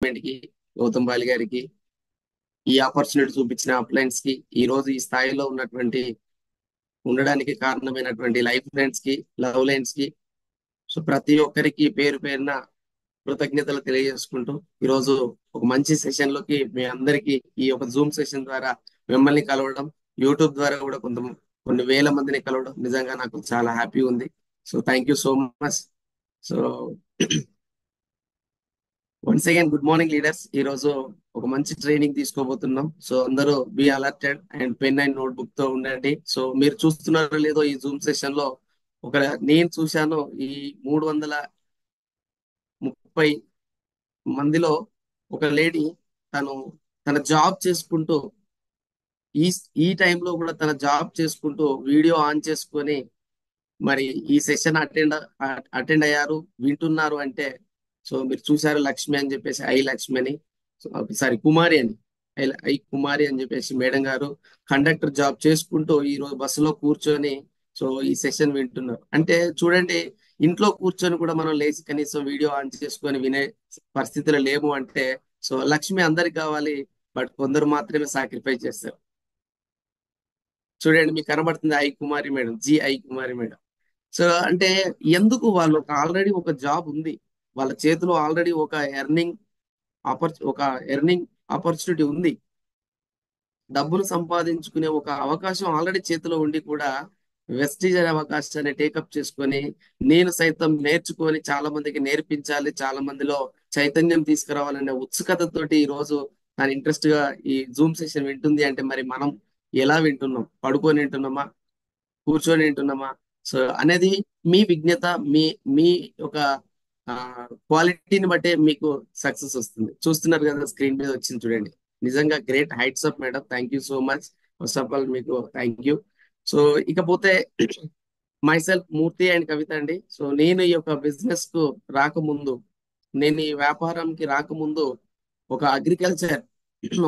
కి గౌతమ్ బాలి గారికి ఈ ఆపర్చునిటీ చూపించిన అప్లయన్స్ కి ఈ రోజు ఈ స్థాయిలో ఉండడానికి కారణమైనటువంటి లైఫ్ ఫ్రెండ్స్ కి లవ్ లైన్స్ కి సో ప్రతి ఒక్కరికి పేరు పేరున కృతజ్ఞతలు తెలియజేసుకుంటూ ఈ రోజు ఒక మంచి సెషన్ లోకి మీ అందరికి ఈ ఒక జూమ్ సెషన్ ద్వారా మిమ్మల్ని కలవడం యూట్యూబ్ ద్వారా కూడా కొన్ని వేల మందిని కలవడం నిజంగా నాకు చాలా హ్యాపీ ఉంది. So thank you so much. So once again good morning leaders. ఈ రోజు ఒక మంచి ట్రైనింగ్ తీసుకోబోతున్నాం. సో అందరూ be alerted and pen and notebook తో ఉండండి. సో మీరు చూస్తున్నారో లేదో ఈ జూమ్ సెషన్ లో ఒక నేను చూశాను ఈ 330 మందిలో ఒక లేడీ తను తన జాబ్ చేసుకుంటూ ఈ ఈ టైంలో కూడా తన జాబ్ చేసుకుంటూ వీడియో ఆన్ చేసుకొని మరి ఈ సెషన్ అటెండ్ అయ్యారు, వింటున్నారు అంటే సో మీరు చూసారు లక్ష్మి అని చెప్పేసి ఐ లక్ష్మి అని, సారీ కుమారి అని, ఐ కుమారి అని చెప్పేసి మేడం గారు కండక్టర్ జాబ్ చేసుకుంటూ ఈ రోజు బస్సులో కూర్చొని సో ఈ సెషన్ వింటున్నారు అంటే చూడండి. ఇంట్లో కూర్చొని కూడా మనం లేచి కనీసం వీడియో ఆన్ చేసుకొని వినే పరిస్థితిలో లేము అంటే సో లక్ష్మి అందరికి కావాలి, బట్ కొందరు మాత్రమే సాక్రిఫైస్ చేస్తారు. చూడండి మీకు కనబడుతుంది I Kumari madam, G I Kumari madam. So అంటే ఎందుకు వాళ్ళు ఆల్రెడీ ఒక జాబ్ ఉంది, వాళ్ళ చేతిలో ఆల్రెడీ ఒక ఎర్నింగ్ ఆపర్చునిటీ ఉంది, డబ్బును సంపాదించుకునే ఒక అవకాశం ఆల్రెడీ చేతిలో ఉండి కూడా వెస్టీజ్ అనే అవకాశాన్ని టేకప్ చేసుకొని నేను సైతం నేర్చుకొని చాలా మందికి నేర్పించాలి, చాలా మందిలో చైతన్యం తీసుకురావాలనే ఉత్సుకతతోటి ఈ రోజు తను ఇంట్రెస్ట్ గా ఈ జూమ్ సెషన్ వింటుంది అంటే మరి మనం ఎలా వింటున్నాం? పడుకొని వింటున్నామా, కూర్చొని వింటున్నామా? సో అనేది మీ విజ్ఞత, మీ మీ ఒక క్వాలిటీని బట్టే మీకు సక్సెస్ వస్తుంది. చూస్తున్నారు కదా స్క్రీన్ మీద వచ్చింది చూడండి. నిజంగా great heights up madam, thank you so much. First of all మీకు థ్యాంక్ యూ. సో ఇకపోతే మైసెల్ఫ్ మూర్తి అండ్ కవిత అండి. సో నేను ఈ యొక్క బిజినెస్ కు రాకముందు, నేను ఈ వ్యాపారంకి రాకముందు ఒక అగ్రికల్చర్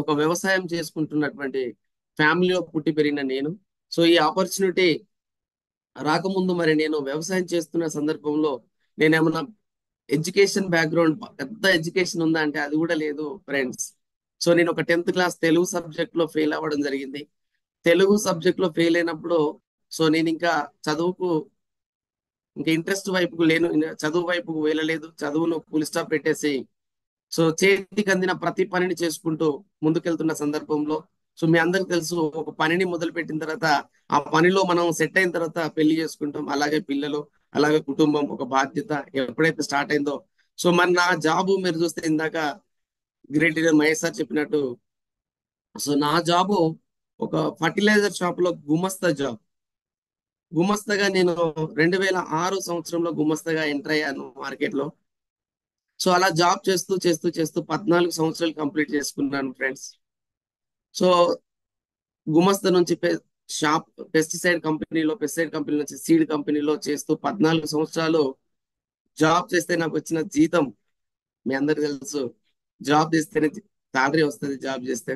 ఒక వ్యవసాయం చేసుకుంటున్నటువంటి ఫ్యామిలీలో పుట్టి పెరిగిన నేను. సో ఈ ఆపర్చునిటీ రాకముందు మరి నేను వ్యవసాయం చేస్తున్న సందర్భంలో నేనేమన్నా ఎడ్యుకేషన్ బ్యాక్గ్రౌండ్ పెద్ద ఎడ్యుకేషన్ ఉందా అంటే అది కూడా లేదు ఫ్రెండ్స్. సో నేను ఒక 10th క్లాస్ తెలుగు సబ్జెక్ట్ లో ఫెయిల్ అవ్వడం జరిగింది. తెలుగు సబ్జెక్ట్ లో ఫెయిల్ అయినప్పుడు సో నేను ఇంకా చదువుకు ఇంకా ఇంట్రెస్ట్ వైపుకు లేను, చదువు వైపుకు వెళ్ళలేదు. చదువును ఫుల్ స్టాప్ పెట్టేసి సో చేతికి అందిన ప్రతి పనిని చేసుకుంటూ ముందుకెళ్తున్న సందర్భంలో సో మీ అందరికి తెలుసు ఒక పనిని మొదలు పెట్టిన తర్వాత ఆ పనిలో మనం సెట్ అయిన తర్వాత పెళ్లి చేసుకుంటాం, అలాగే పిల్లలు, అలాగే కుటుంబం ఒక బాధ్యత ఎప్పుడైతే స్టార్ట్ అయిందో సో మరి నా జాబు మీరు చూస్తే ఇందాక గ్రేట్ లీడర్ మహేష్ సార్ చెప్పినట్టు సో నా జాబు ఒక ఫర్టిలైజర్ షాప్ లో గుమస్తా జాబ్. గుమస్తగా నేను 2006 సంవత్సరంలో గుమస్తగా ఎంటర్ అయ్యాను మార్కెట్ లో. సో అలా జాబ్ చేస్తూ చేస్తూ చేస్తూ 14 సంవత్సరాలు కంప్లీట్ చేసుకున్నాను ఫ్రెండ్స్. సో గుమస్తా నుంచి పెస్టిసైడ్ కంపెనీ నుంచి సీడ్ కంపెనీలో చేస్తూ 14 సంవత్సరాలు జాబ్ చేస్తే నాకు వచ్చిన జీతం మీ అందరికి తెలుసు. జాబ్ చేస్తేనే సాలరీ వస్తుంది జాబ్ చేస్తే.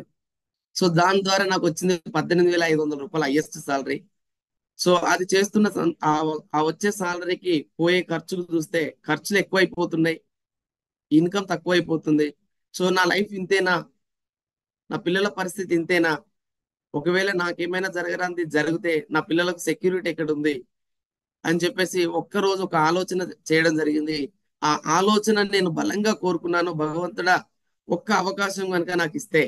సో దాని ద్వారా నాకు వచ్చింది 18,500 రూపాయలు హైయెస్ట్ సాలరీ. సో అది చేస్తున్న ఆ వచ్చే సాలరీకి పోయే ఖర్చులు చూస్తే ఖర్చులు ఎక్కువైపోతున్నాయి, ఇన్కమ్ తక్కువైపోతుంది. సో నా లైఫ్ ఇంతేనా, నా పిల్లల పరిస్థితి ఇంతేనా, ఒకవేళ నాకేమైనా జరగరాంది జరిగితే నా పిల్లలకు సెక్యూరిటీ ఎక్కడ ఉంది అని చెప్పేసి ఒక్కరోజు ఒక ఆలోచన చేయడం జరిగింది. ఆ ఆలోచన నేను బలంగా కోరుకున్నాను, భగవంతుడా ఒక్క అవకాశం కనుక నాకు ఇస్తే,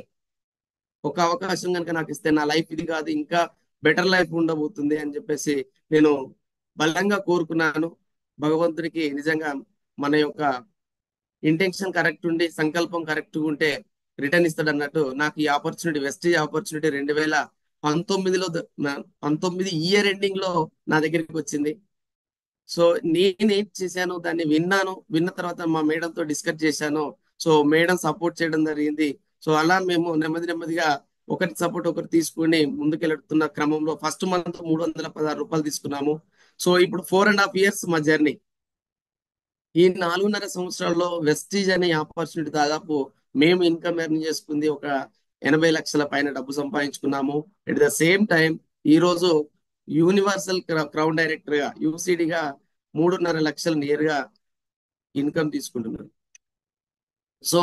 ఒక అవకాశం కనుక నాకు ఇస్తే నా లైఫ్ ఇది కాదు ఇంకా బెటర్ లైఫ్ ఉండబోతుంది అని చెప్పేసి నేను బలంగా కోరుకున్నాను. భగవంతుడికి నిజంగా మన యొక్క ఇంటెన్షన్ కరెక్ట్ ఉండి సంకల్పం కరెక్ట్ ఉంటే రిటర్న్ ఇస్తాడు అన్నట్టు నాకు ఈ ఆపర్చునిటీ, వెస్టేజ్ ఆపర్చునిటీ 2019లో 19 ఇయర్ ఎండింగ్ లో నా దగ్గరికి వచ్చింది. సో నేనేం చేశాను, దాన్ని విన్నాను, విన్న తర్వాత మా మేడంతో డిస్కస్ చేశాను. సో మేడం సపోర్ట్ చేయడం జరిగింది. సో అలా మేము నెమ్మది నెమ్మదిగా ఒకటి సపోర్ట్ ఒకటి తీసుకుని ముందుకెళ్తున్న క్రమంలో ఫస్ట్ మంత్ 316 రూపాయలు తీసుకున్నాము. సో ఇప్పుడు 4.5 years మా జర్నీ. ఈ 4.5 సంవత్సరాల్లో వెస్టీజ్ అనే ఆపర్చునిటీ దాదాపు మేము ఇన్కమ్ ఎర్న్ చేసుకుంది ఒక 80 లక్షల పైన డబ్బు సంపాదించుకున్నాము. ఎట్ ద సేమ్ టైం ఈ రోజు యూనివర్సల్ క్రౌన్ డైరెక్టర్ గా యూసిడిగా 3.5 లక్షలు నియర్ గా ఇన్కమ్ తీసుకుంటున్నాను. సో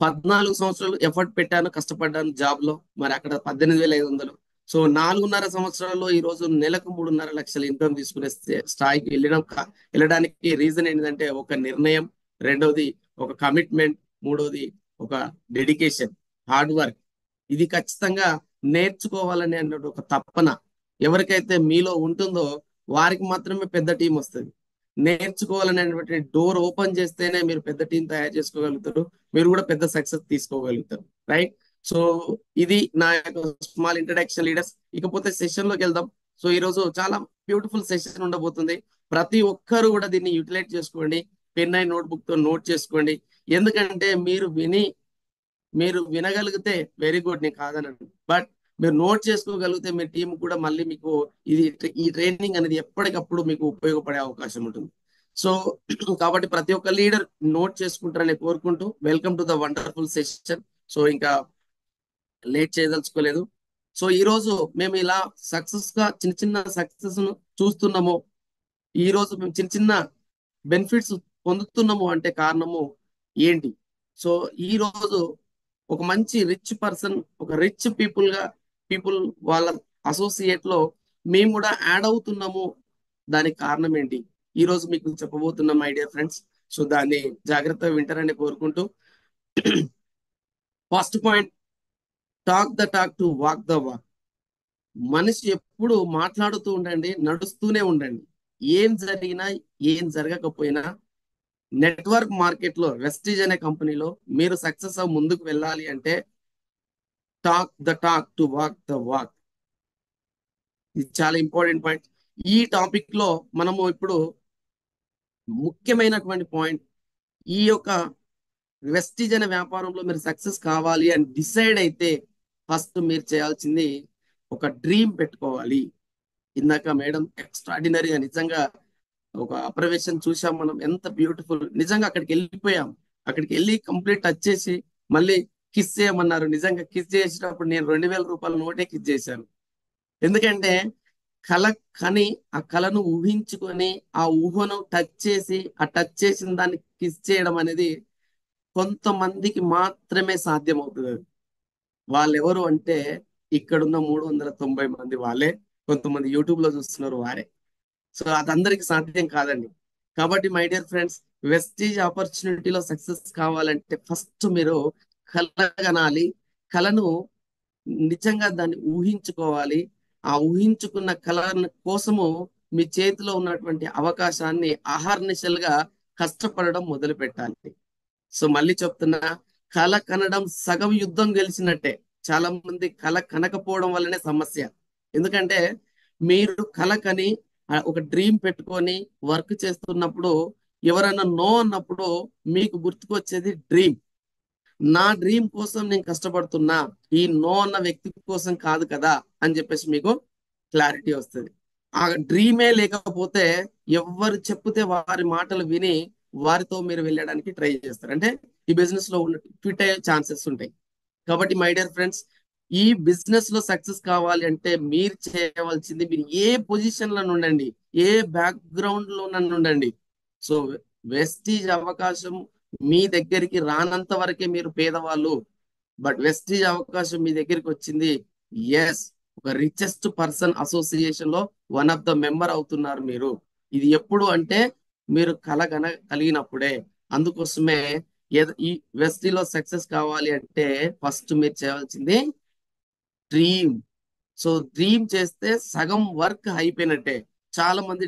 14 సంవత్సరాలు ఎఫర్ట్ పెట్టాను, కష్టపడ్డాను జాబ్ లో, మరి అక్కడ 18,500. సో 4.5 సంవత్సరాల్లో ఈ రోజు నెలకు 3.5 లక్షల ఇన్కమ్ తీసుకునే స్థాయికి వెళ్ళడానికి రీజన్ ఏంటంటే ఒక నిర్ణయం, రెండవది ఒక కమిట్మెంట్, మూడవది ఒక డెడికేషన్, హార్డ్ వర్క్. ఇది ఖచ్చితంగా నేర్చుకోవాలని అన్న ఒక తపన ఎవరికైతే మీలో ఉంటుందో వారికి మాత్రమే పెద్ద టీం వస్తుంది. నేర్చుకోవాలనేటువంటి డోర్ ఓపెన్ చేస్తేనే మీరు పెద్ద టీం తయారు చేసుకోగలుగుతారు, మీరు కూడా పెద్ద సక్సెస్ తీసుకోగలుగుతారు. రైట్. సో ఇది నా యొక్క స్మాల్ ఇంట్రడక్షన్ లీడర్స్. ఇకపోతే సెషన్ లోకి వెళ్దాం. సో ఈ రోజు చాలా బ్యూటిఫుల్ సెషన్ ఉండబోతుంది. ప్రతి ఒక్కరు కూడా దీన్ని యూటిలైజ్ చేసుకోండి. పెన్ అండ్ నోట్బుక్ తో నోట్ చేసుకోండి. ఎందుకంటే మీరు వినగలిగితే వెరీ గుడ్, నేను కాదనను. బట్ మీరు నోట్ చేసుకోగలిగితే మీ టీం కూడా మళ్ళీ మీకు ఈ ట్రైనింగ్ అనేది ఎప్పటికప్పుడు మీకు ఉపయోగపడే అవకాశం ఉంటుంది. సో కాబట్టి ప్రతి ఒక్క లీడర్ నోట్ చేసుకుంటారని కోరుకుంటూ welcome to the wonderful session. So ఇంకా లేట్ చేయదలుచుకోలేదు. సో ఈ రోజు మేము ఇలా సక్సెస్ గా చిన్న చిన్న సక్సెస్ ను చూస్తున్నాము, ఈ రోజు మేము చిన్న చిన్న బెనిఫిట్స్ పొందుతున్నాము అంటే కారణము ఏంటి? సో ఈ రోజు ఒక మంచి రిచ్ పర్సన్, ఒక రిచ్ పీపుల్ వాళ్ళ అసోసియేట్ లో మేము కూడా యాడ్ అవుతున్నాము. దానికి కారణం ఏంటి ఈ రోజు మీకు చెప్పబోతున్నాం మై డియర్ ఫ్రెండ్స్. సో దాన్ని జాగ్రత్తగా వింటారని కోరుకుంటూ, first point, talk the talk to walk the walk. మనిషి ఎప్పుడు మాట్లాడుతూ ఉండండి, నడుస్తూనే ఉండండి. ఏం జరిగినా ఏం జరగకపోయినా నెట్వర్క్ మార్కెట్ లో వెస్టీజ్ అనే కంపెనీలో మీరు సక్సెస్ అవ్వ ముందుకు వెళ్ళాలి అంటే talk the talk to walk the walk. ఇది చాలా ఇంపార్టెంట్ పాయింట్. ఈ టాపిక్ లో మనము ఇప్పుడు ముఖ్యమైనటువంటి పాయింట్, ఈ యొక్క వెస్టీజ్ అనే వ్యాపారంలో మీరు సక్సెస్ కావాలి అని డిసైడ్ అయితే ఫస్ట్ మీరు చేయాల్సింది ఒక డ్రీమ్ పెట్టుకోవాలి. ఇందాక మేడం ఎక్స్ట్రాడినరీగా నిజంగా ఒక అబ్జర్వేషన్ చూసాం మనం, ఎంత బ్యూటిఫుల్. నిజంగా అక్కడికి వెళ్ళిపోయాం, అక్కడికి వెళ్ళి కంప్లీట్ టచ్ చేసి మళ్ళీ కిస్ చేయమన్నారు. నిజంగా కిస్ చేసేటప్పుడు నేను 2,000 రూపాయల నోటే కిస్ చేశాను. ఎందుకంటే కళ కని ఆ కళను ఊహించుకొని ఆ ఊహను టచ్ చేసి ఆ టచ్ చేసిన దాన్ని కిస్ చేయడం అనేది కొంతమందికి మాత్రమే సాధ్యమవుతుంది. వాళ్ళు ఎవరు అంటే ఇక్కడున్న 390 మంది వాళ్ళే, కొంతమంది యూట్యూబ్ లో చూస్తున్నారు వారే. సో అది అందరికి సాధ్యం కాదండి. కాబట్టి మై డియర్ ఫ్రెండ్స్, వెస్టీజ్ ఆపర్చునిటీలో సక్సెస్ కావాలంటే ఫస్ట్ మీరు కలగనాలి, కళను నిజంగా దాన్ని ఊహించుకోవాలి. ఆ ఊహించుకున్న కళ కోసము మీ చేతిలో ఉన్నటువంటి అవకాశాన్ని అహర్నిశలుగా కష్టపడడం మొదలు పెట్టాలి. సో మళ్ళీ చెప్తున్నా, కళ కనడం సగం యుద్ధం గెలిచినట్టే. చాలా మంది కళ కనకపోవడం వల్లనే సమస్య. ఎందుకంటే మీరు కళ కని ఒక డ్రీమ్ పెట్టుకొని వర్క్ చేస్తున్నప్పుడు ఎవరైనా నో అన్నప్పుడు మీకు గుర్తుకొచ్చేది డ్రీమ్. నా డ్రీమ్ కోసం నేను కష్టపడుతున్నా, ఈ నో అన్న వ్యక్తి కోసం కాదు కదా అని చెప్పేసి మీకు క్లారిటీ వస్తుంది. ఆ డ్రీమే లేకపోతే ఎవరు చెప్తే వారి మాటలు విని వారితో మీరు వెళ్ళడానికి ట్రై చేస్తారు. అంటే ఈ బిజినెస్ లో ఉన్న క్విట్ అయ్యే ఛాన్సెస్ ఉంటాయి. కాబట్టి మై డియర్ ఫ్రెండ్స్, ఈ బిజినెస్ లో సక్సెస్ కావాలి అంటే మీరు చేయవలసింది, మీరు ఏ పొజిషన్ లో ఉండండి, ఏ బ్యాక్గ్రౌండ్ లో ఉండండి, సో వెస్టీజ్ అవకాశం మీ దగ్గరికి రానంత వరకే మీరు పేదవాళ్ళు. బట్ వెస్టీజ్ అవకాశం మీ దగ్గరికి వచ్చింది, ఎస్, ఒక రిచెస్ట్ పర్సన్ అసోసియేషన్ లో వన్ ఆఫ్ ద మెంబర్ అవుతున్నారు మీరు. ఇది ఎప్పుడు అంటే మీరు కలిగినప్పుడే. అందుకోసమే ఈ వెస్టీలో సక్సెస్ కావాలి అంటే ఫస్ట్ మీరు చేయాల్సింది డ్రీమ్. సో డ్రీమ్ చేస్తే సగం వర్క్ అయిపోయినట్టే. చాలా మంది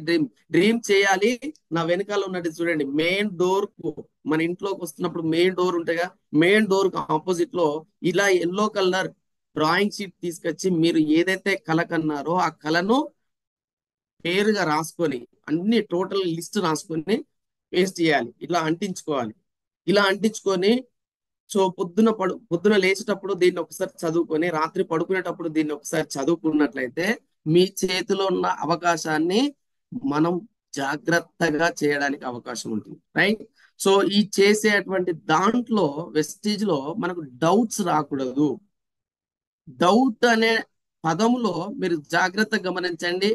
డ్రీమ్ చేయాలి. నా వెనకాల ఉన్నట్టు చూడండి, మెయిన్ డోర్ కు, మన ఇంట్లోకి వస్తున్నప్పుడు మెయిన్ డోర్ ఉంటాయిగా, మెయిన్ డోర్ కు ఆపోజిట్ లో ఇలా ఎల్లో కలర్ డ్రాయింగ్ షీట్ తీసుకొచ్చి మీరు ఏదైతే కళ కన్నారో ఆ కళను పేరుగా రాసుకొని అన్ని టోటల్ లిస్ట్ రాసుకొని పేస్ట్ చేయాలి, ఇలా అంటించుకోవాలి. ఇలా అంటించుకొని సో పొద్దున లేచేటప్పుడు దీన్ని ఒకసారి చదువుకొని రాత్రి పడుకునేటప్పుడు దీన్ని ఒకసారి చదువుకున్నట్లయితే మీ చేతిలో ఉన్న అవకాశాన్ని మనం జాగ్రత్తగా చేయడానికి అవకాశం ఉంటుంది. రైట్. సో ఈ చేసేటువంటి దాంట్లో వెస్టీజ్ లో మనకు డౌట్స్ రాకూడదు. డౌట్ అనే పదంలో మీరు జాగ్రత్తగా గమనించండి.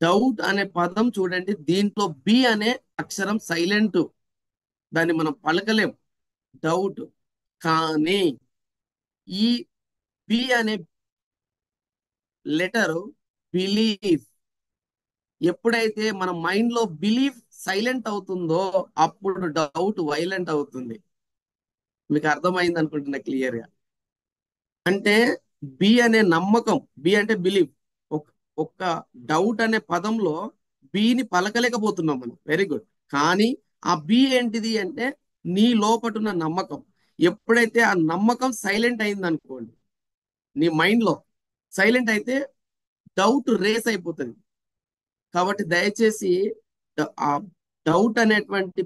డౌట్ అనే పదం చూడండి, దీంట్లో బి అనే అక్షరం సైలెంట్, దాన్ని మనం పలకలేం. డౌట్. కానీ ఈ బి అనే లెటర్ బిలీఫ్, ఎప్పుడైతే మన మైండ్ లో బిలీఫ్ సైలెంట్ అవుతుందో అప్పుడు డౌట్ వైలెంట్ అవుతుంది. మీకు అర్థమైంది అనుకుంటున్నా క్లియర్ గా. అంటే బి అనే నమ్మకం, బి అంటే బిలీఫ్, ఒక్క డౌట్ అనే పదంలో బిని పలకలేకపోతున్నాం మనం. Very good. కానీ ఆ బి ఏంటిది అంటే నీ లోపటున్న నమ్మకం. ఎప్పుడైతే ఆ నమ్మకం సైలెంట్ అయింది అనుకోండి, నీ మైండ్ లో సైలెంట్ అయితే డౌట్ రేస్ అయిపోతుంది. కాబట్టి దయచేసి ఆ డౌట్ అనేటువంటి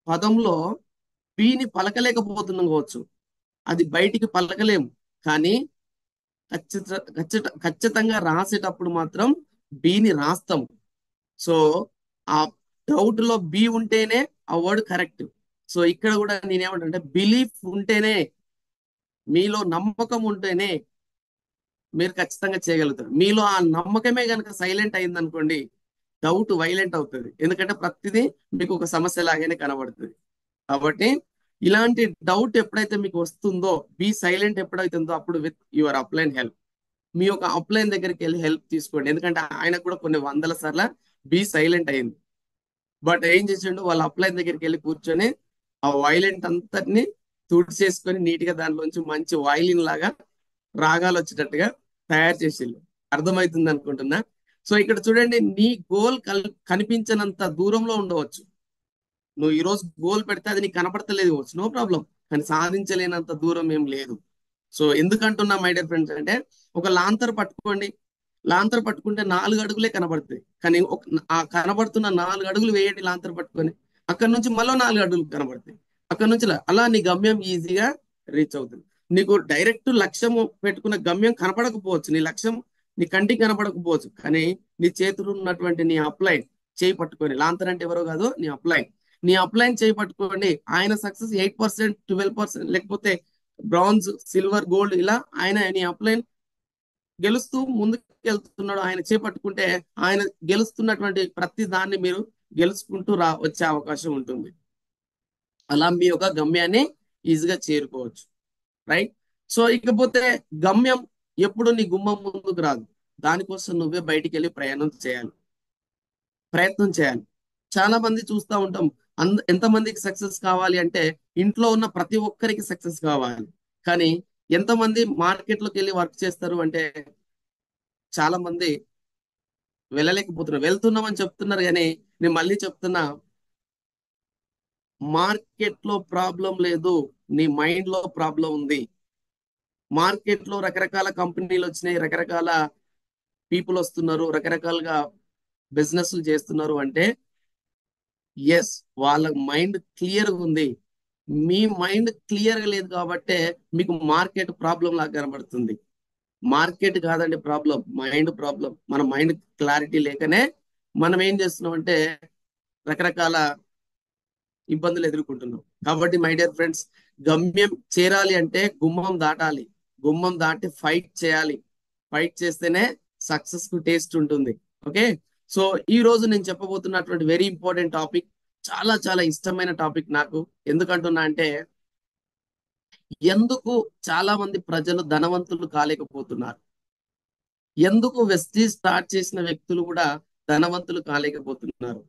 పదంలో బిని పలకలేకపోతున్నాం కావచ్చు, అది బయటికి పలకలేము. కానీ ఖచ్చితంగా రాసేటప్పుడు మాత్రం బిని రాస్తాం. సో ఆ డౌట్ లో బి ఉంటేనే ఆ వర్డ్ కరెక్ట్. సో ఇక్కడ కూడా నేనేమంటే బిలీఫ్ ఉంటేనే, మీలో నమ్మకం ఉంటేనే మీరు ఖచ్చితంగా చేయగలుగుతారు. మీలో ఆ నమ్మకమే కనుక సైలెంట్ అయింది అనుకోండి, డౌట్ వైలెంట్ అవుతుంది. ఎందుకంటే ప్రతిదీ మీకు ఒక సమస్య లాగానే కనబడుతుంది. కాబట్టి ఇలాంటి డౌట్ ఎప్పుడైతే మీకు వస్తుందో, బి సైలెంట్ ఎప్పుడైతుందో అప్పుడు విత్ యువర్ అప్లైన్ హెల్ప్, మీ యొక్క అప్లైన్ దగ్గరికి వెళ్ళి హెల్ప్ తీసుకోండి. ఎందుకంటే ఆయనకు కూడా కొన్ని వందల సార్లు బి సైలెంట్ అయింది. బట్ ఏం చేసిండు, వాళ్ళ అప్లైన్ దగ్గరికి వెళ్ళి కూర్చొని ఆ వైలెంట్ అంతటిని తుడిచేసుకొని నీట్ గా దాంట్లోంచి మంచి వైలిన్ లాగా రాగాలు వచ్చేటట్టుగా తయారు చేసిండు. అర్థమవుతుంది అనుకుంటున్నా. సో ఇక్కడ చూడండి, నీ గోల్ కనిపించినంత దూరంలో ఉండవచ్చు. నువ్వు ఈ రోజు గోల్ పెడితే అది నీకు కనపడతలేదు కావచ్చు, నో ప్రాబ్లం. కానీ సాధించలేనంత దూరం ఏం లేదు. సో ఎందుకంటున్నా మై డియర్ ఫ్రెండ్స్ అంటే, ఒక లాంతర్ పట్టుకోండి. లాంతర్ పట్టుకుంటే 4 అడుగులే కనబడుతుంది. కానీ ఆ కనబడుతున్న 4 అడుగులు వేయండి లాంతర్ పట్టుకొని, అక్కడ నుంచి మళ్ళీ 4 అడుగులు కనబడతాయి. అక్కడ నుంచి అలా నీ గమ్యం ఈజీగా రీచ్ అవుతుంది. నీకు డైరెక్ట్ లక్ష్యం పెట్టుకున్న గమ్యం కనపడకపోవచ్చు, నీ లక్ష్యం నీ కంటికి కనపడకపోవచ్చు, కానీ నీ చేతులు ఉన్నటువంటి నీ అప్లైన్ చేయి పట్టుకొని, లాంతర్ అంటే ఎవరో కాదు, నీ అప్లైన్ చేయి పట్టుకోండి. ఆయన సక్సెస్ 8%, 12%, లేకపోతే బ్రాంజ్, సిల్వర్, గోల్డ్, ఇలా ఆయన నీ అప్లైన్ గెలుస్తూ ముందుకు వెళ్తున్నాడు. ఆయన చేపట్టుకుంటే ఆయన గెలుస్తున్నటువంటి ప్రతి దాన్ని మీరు గెలుచుకుంటూ వచ్చే అవకాశం ఉంటుంది. అలా మీ యొక్క గమ్యాన్ని ఈజీగా చేరుకోవచ్చు. రైట్. సో ఇకపోతే గమ్యం ఎప్పుడు నీ గుమ్మం ముందుకు రాదు. దానికోసం నువ్వే బయటికి వెళ్ళి ప్రయత్నం చేయాలి. చాలా మంది చూస్తూ ఉంటాం, ఎంతమందికి సక్సెస్ కావాలి అంటే ఇంట్లో ఉన్న ప్రతి ఒక్కరికి సక్సెస్ కావాలి. కానీ ఎంతమంది మార్కెట్లోకి వెళ్ళి వర్క్ చేస్తారు అంటే చాలా మంది వెళ్ళలేకపోతున్నారు. వెళ్తున్నామని చెప్తున్నారు కానీ నేను మళ్ళీ చెప్తున్నా, మార్కెట్ లో ప్రాబ్లం లేదు, నీ మైండ్ లో ప్రాబ్లం ఉంది. మార్కెట్ లో రకరకాల కంపెనీలు వచ్చినాయి, రకరకాల పీపుల్ వస్తున్నారు, రకరకాలుగా బిజినెస్లు చేస్తున్నారు అంటే ఎస్, వాళ్ళ మైండ్ క్లియర్గా ఉంది. మీ మైండ్ క్లియర్గా లేదు కాబట్టే మీకు మార్కెట్ ప్రాబ్లం లాగా కనబడుతుంది. మార్కెట్ కాదండి ప్రాబ్లం, మైండ్ ప్రాబ్లం. మన మైండ్ క్లారిటీ లేకనే మనం ఏం చేస్తున్నాం అంటే రకరకాల ఇబ్బందులు ఎదుర్కొంటున్నాం. కాబట్టి మై డియర్ ఫ్రెండ్స్, గమ్యం చేరాలి అంటే గుమ్మం దాటాలి. గుమ్మం దాటి ఫైట్ చేయాలి. ఫైట్ చేస్తేనే సక్సెస్ కు టేస్ట్ ఉంటుంది. ఓకే. సో ఈ రోజు నేను చెప్పబోతున్నటువంటి వెరీ ఇంపార్టెంట్ టాపిక్, చాలా చాలా ఇష్టమైన టాపిక్ నాకు. ఎందుకంటున్నా అంటే, ఎందుకు చాలా మంది ప్రజలు ధనవంతులు కాలేకపోతున్నారు, ఎందుకు వెస్టీజ్ స్టార్ట్ చేసిన వ్యక్తులు కూడా ధనవంతులు కాలేకపోతున్నారు.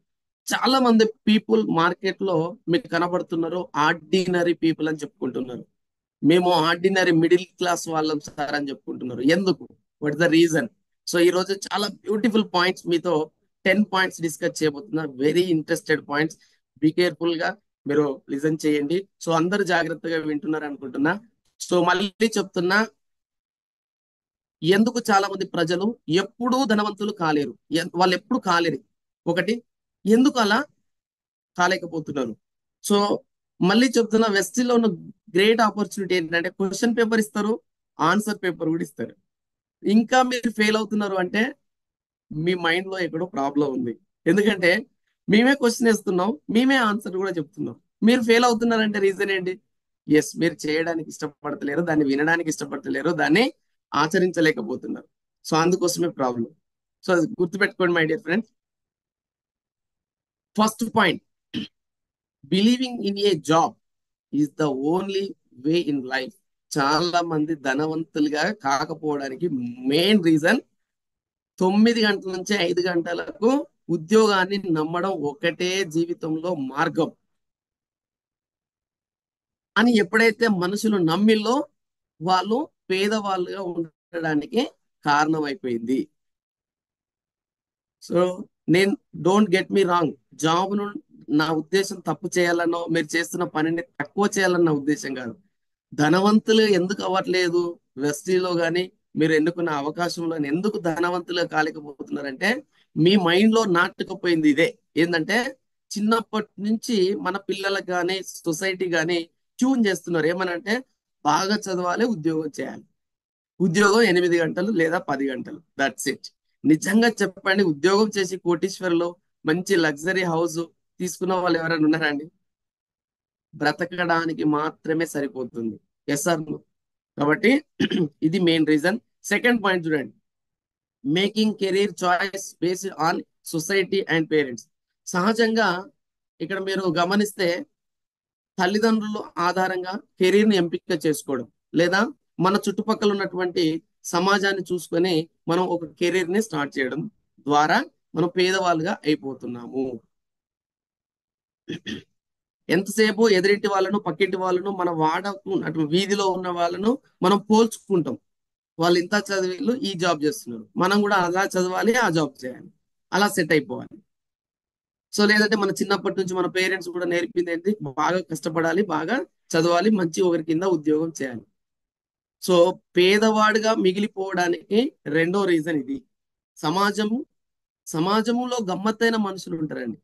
చాలా మంది పీపుల్ మార్కెట్ లో మీకు కనబడుతున్నారు ఆర్డినరీ పీపుల్ అని చెప్పుకుంటున్నారు. మేము ఆర్డినరీ మిడిల్ క్లాస్ వాళ్ళం సార్ అని చెప్పుకుంటున్నారు. ఎందుకు, వాట్ ద రీజన్? సో ఈ రోజు చాలా బ్యూటిఫుల్ పాయింట్స్ మీతో 10 పాయింట్స్ డిస్కస్ చేయబోతున్నా. Very interested points. Be careful గా మీరు లిజన్ చేయండి. సో అందరు జాగ్రత్తగా వింటున్నారు అనుకుంటున్నా. సో మళ్ళీ చెప్తున్నా, ఎందుకు చాలా మంది ప్రజలు ఎప్పుడూ ధనవంతులు కాలేరు, వాళ్ళు ఎప్పుడు కాలేరు. ఒకటి, ఎందుకు అలా కాలేకపోతున్నారు? సో మళ్ళీ చెప్తున్నా, వెస్టీలో ఉన్న గ్రేట్ ఆపర్చునిటీ ఏంటంటే క్వశ్చన్ పేపర్ ఇస్తారు, ఆన్సర్ పేపర్ కూడా ఇస్తారు. ఇంకా మీరు ఫెయిల్ అవుతున్నారు అంటే మీ మైండ్ లో ఎక్కడో ప్రాబ్లం ఉంది. ఎందుకంటే మేమే క్వశ్చన్ వేస్తున్నాం, మేమే ఆన్సర్ కూడా చెప్తున్నాం. మీరు ఫెయిల్ అవుతున్నారంటే రీజన్ ఏంటి? ఎస్, మీరు చేయడానికి ఇష్టపడతలేరు, దాన్ని వినడానికి ఇష్టపడతలేరు, దాన్ని ఆచరించలేకపోతున్నారు. సో అందుకోసమే ప్రాబ్లం. సో అది గుర్తుపెట్టుకోండి my dear friends. First point, believing in a job is the only way in life. చాలా మంది ధనవంతులుగా కాకపోవడానికి మెయిన్ రీజన్ 9 గంటల నుంచి 5 గంటలకు ఉద్యోగాన్ని నమ్మడం ఒకటే జీవితంలో మార్గం అని ఎప్పుడైతే మనుషులు నమ్మిల్లో వాళ్ళు పేదవాళ్ళుగా ఉండడానికి కారణమైపోయింది. సో నేను, డోంట్ గెట్ మీ రాంగ్, జాబ్ను నా ఉద్దేశం తప్పు చేయాలనో మీరు చేస్తున్న పనిని తక్కువ చేయాలన్న ఉద్దేశం కాదు. ధనవంతులు ఎందుకు అవ్వట్లేదు వెస్టీలో కానీ మీరు ఎన్నుకున్న అవకాశంలో ఎందుకు ధనవంతులుగా కాలేకపోతున్నారంటే మీ మైండ్ లో నాటుకుపోయింది ఇదే. ఏంటంటే చిన్నప్పటి నుంచి మన పిల్లలకు కానీ సొసైటీ కానీ ట్యూన్ చేస్తున్నారు ఏమనంటే బాగా చదవాలి, ఉద్యోగం చేయాలి, ఉద్యోగం 8 గంటలు లేదా 10 గంటలు, దట్స్ ఇట్. నిజంగా చెప్పండి, ఉద్యోగం చేసి కోటీశ్వరులు మంచి లగ్జరీ హౌస్ తీసుకున్న వాళ్ళు ఎవరైనా ఉన్నారండి? బ్రతకడానికి మాత్రమే సరిపోతుంది. Yes or no? కాబట్టి ఇది మెయిన్ రీజన్. సెకండ్ పాయింట్ చూడండి, making career choice based on society and parents. సహజంగా ఇక్కడ మీరు గమనిస్తే తల్లిదండ్రులు ఆధారంగా కెరీర్ ని ఎంపిక చేసుకోవడం లేదా మన చుట్టుపక్కల ఉన్నటువంటి సమాజాన్ని చూసుకొని మనం ఒక కెరీర్ ని స్టార్ట్ చేయడం ద్వారా మనం పేదవాళ్ళుగా అయిపోతున్నాము. ఎంతసేపు ఎదురింటి వాళ్ళను పక్కింటి వాళ్ళను మన అటు వీధిలో ఉన్న వాళ్ళను మనం పోల్చుకుంటాం. వాళ్ళు ఇంత చదివిళ్ళు ఈ జాబ్ చేస్తున్నారు, మనం కూడా అలా చదవాలి, ఆ జాబ్ చేయాలి, అలా సెట్ అయిపోవాలి. సో లేదంటే మన చిన్నప్పటి నుంచి మన పేరెంట్స్ కూడా నేర్పింది ఏంటి, బాగా కష్టపడాలి, బాగా చదవాలి, మంచి ఒకరి కింద ఉద్యోగం చేయాలి. సో పేదవాడిగా మిగిలిపోవడానికి రెండో రీజన్ ఇది. సమాజము సమాజంలో గమ్మత్తైన మనుషులు ఉంటారండి.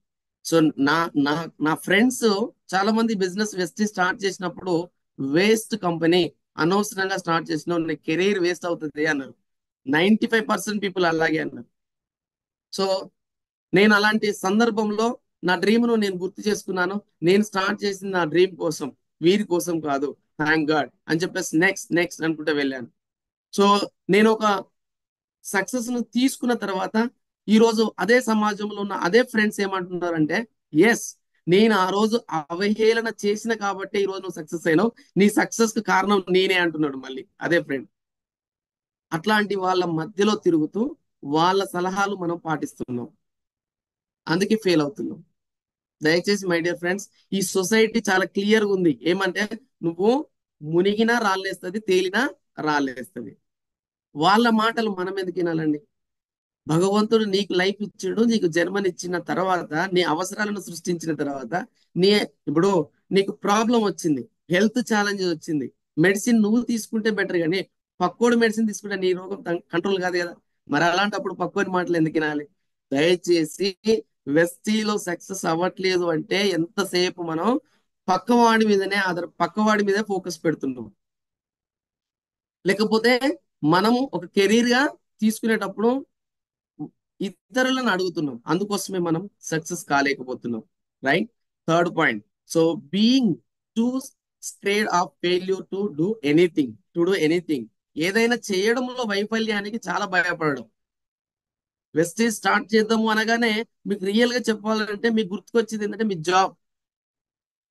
సో నా నా నా ఫ్రెండ్స్ చాలా మంది బిజినెస్ వెస్ట్ స్టార్ట్ చేసినప్పుడు వేస్ట్ కంపెనీ, అనవసరంగా స్టార్ట్ చేసిన కెరీర్ వేస్ట్ అవుతుంది అన్నారు. 95% పీపుల్ అలాగే అన్నారు. సో నేను అలాంటి సందర్భంలో నా డ్రీమ్ను నేను గుర్తు చేసుకున్నాను. నేను స్టార్ట్ చేసిన నా డ్రీమ్ కోసం, వీరి కోసం కాదు, థ్యాంక్ గాడ్ అని చెప్పేసి నెక్స్ట్ నెక్స్ట్ అనుకుంటూ వెళ్ళాను. సో నేను ఒక సక్సెస్ ను తీసుకున్న తర్వాత ఈ రోజు అదే సమాజంలో ఉన్న అదే ఫ్రెండ్స్ ఏమంటున్నారంటే, ఎస్ నేను ఆ రోజు అవహేళన చేసిన కాబట్టి ఈ రోజు నువ్వు సక్సెస్ అయినావు, నీ సక్సెస్ కు కారణం నేనే అంటున్నాడు మళ్ళీ అదే ఫ్రెండ్. అట్లాంటి వాళ్ళ మధ్యలో తిరుగుతూ వాళ్ళ సలహాలు మనం పాటిస్తున్నాం, అందుకే ఫెయిల్ అవుతున్నాం. దయచేసి మై డియర్ ఫ్రెండ్స్, ఈ సొసైటీ చాలా క్లియర్ గా ఉంది. ఏమంటే నువ్వు మునిగినా రాళ్ళేస్తుంది, తేలినా రాళ్ళేస్తుంది. వాళ్ళ మాటలు మనం ఎందుకు వినాలండి? భగవంతుడు నీకు లైఫ్ ఇచ్చాడు, నీకు జన్మనిచ్చిన తర్వాత, నీ అవసరాలను సృష్టించిన తర్వాత, నీ ఇప్పుడు నీకు ప్రాబ్లం వచ్చింది, హెల్త్ ఛాలెంజ్ వచ్చింది, మెడిసిన్ నువ్వు తీసుకుంటే బెటర్, కానీ పక్కోడు మెడిసిన్ తీసుకుంటే నీ రోగం కంట్రోల్ కాదు కదా. మరి అలాంటప్పుడు పక్కోని మాటలు ఎందుకు వినాలి? దయచేసి వెస్టీలో సక్సెస్ అవ్వట్లేదు అంటే ఎంతసేపు మనం పక్కవాడి మీదే ఫోకస్ పెడుతున్నాం. లేకపోతే మనం ఒక కెరీర్ గా తీసుకునేటప్పుడు ఇతరులను అడుగుతున్నాం, అందుకోసమే మనం సక్సెస్ కాలేకపోతున్నాం. Right? Third point, so being too afraid of failure to do anything. ఏదైనా చేయడంలో వైఫల్యానికి చాలా భయపడడం. వెస్టేజ్ స్టార్ట్ చేద్దాము అనగానే మీకు రియల్ గా చెప్పాలంటే మీకు గుర్తుకొచ్చేది ఏంటంటే మీ జాబ్.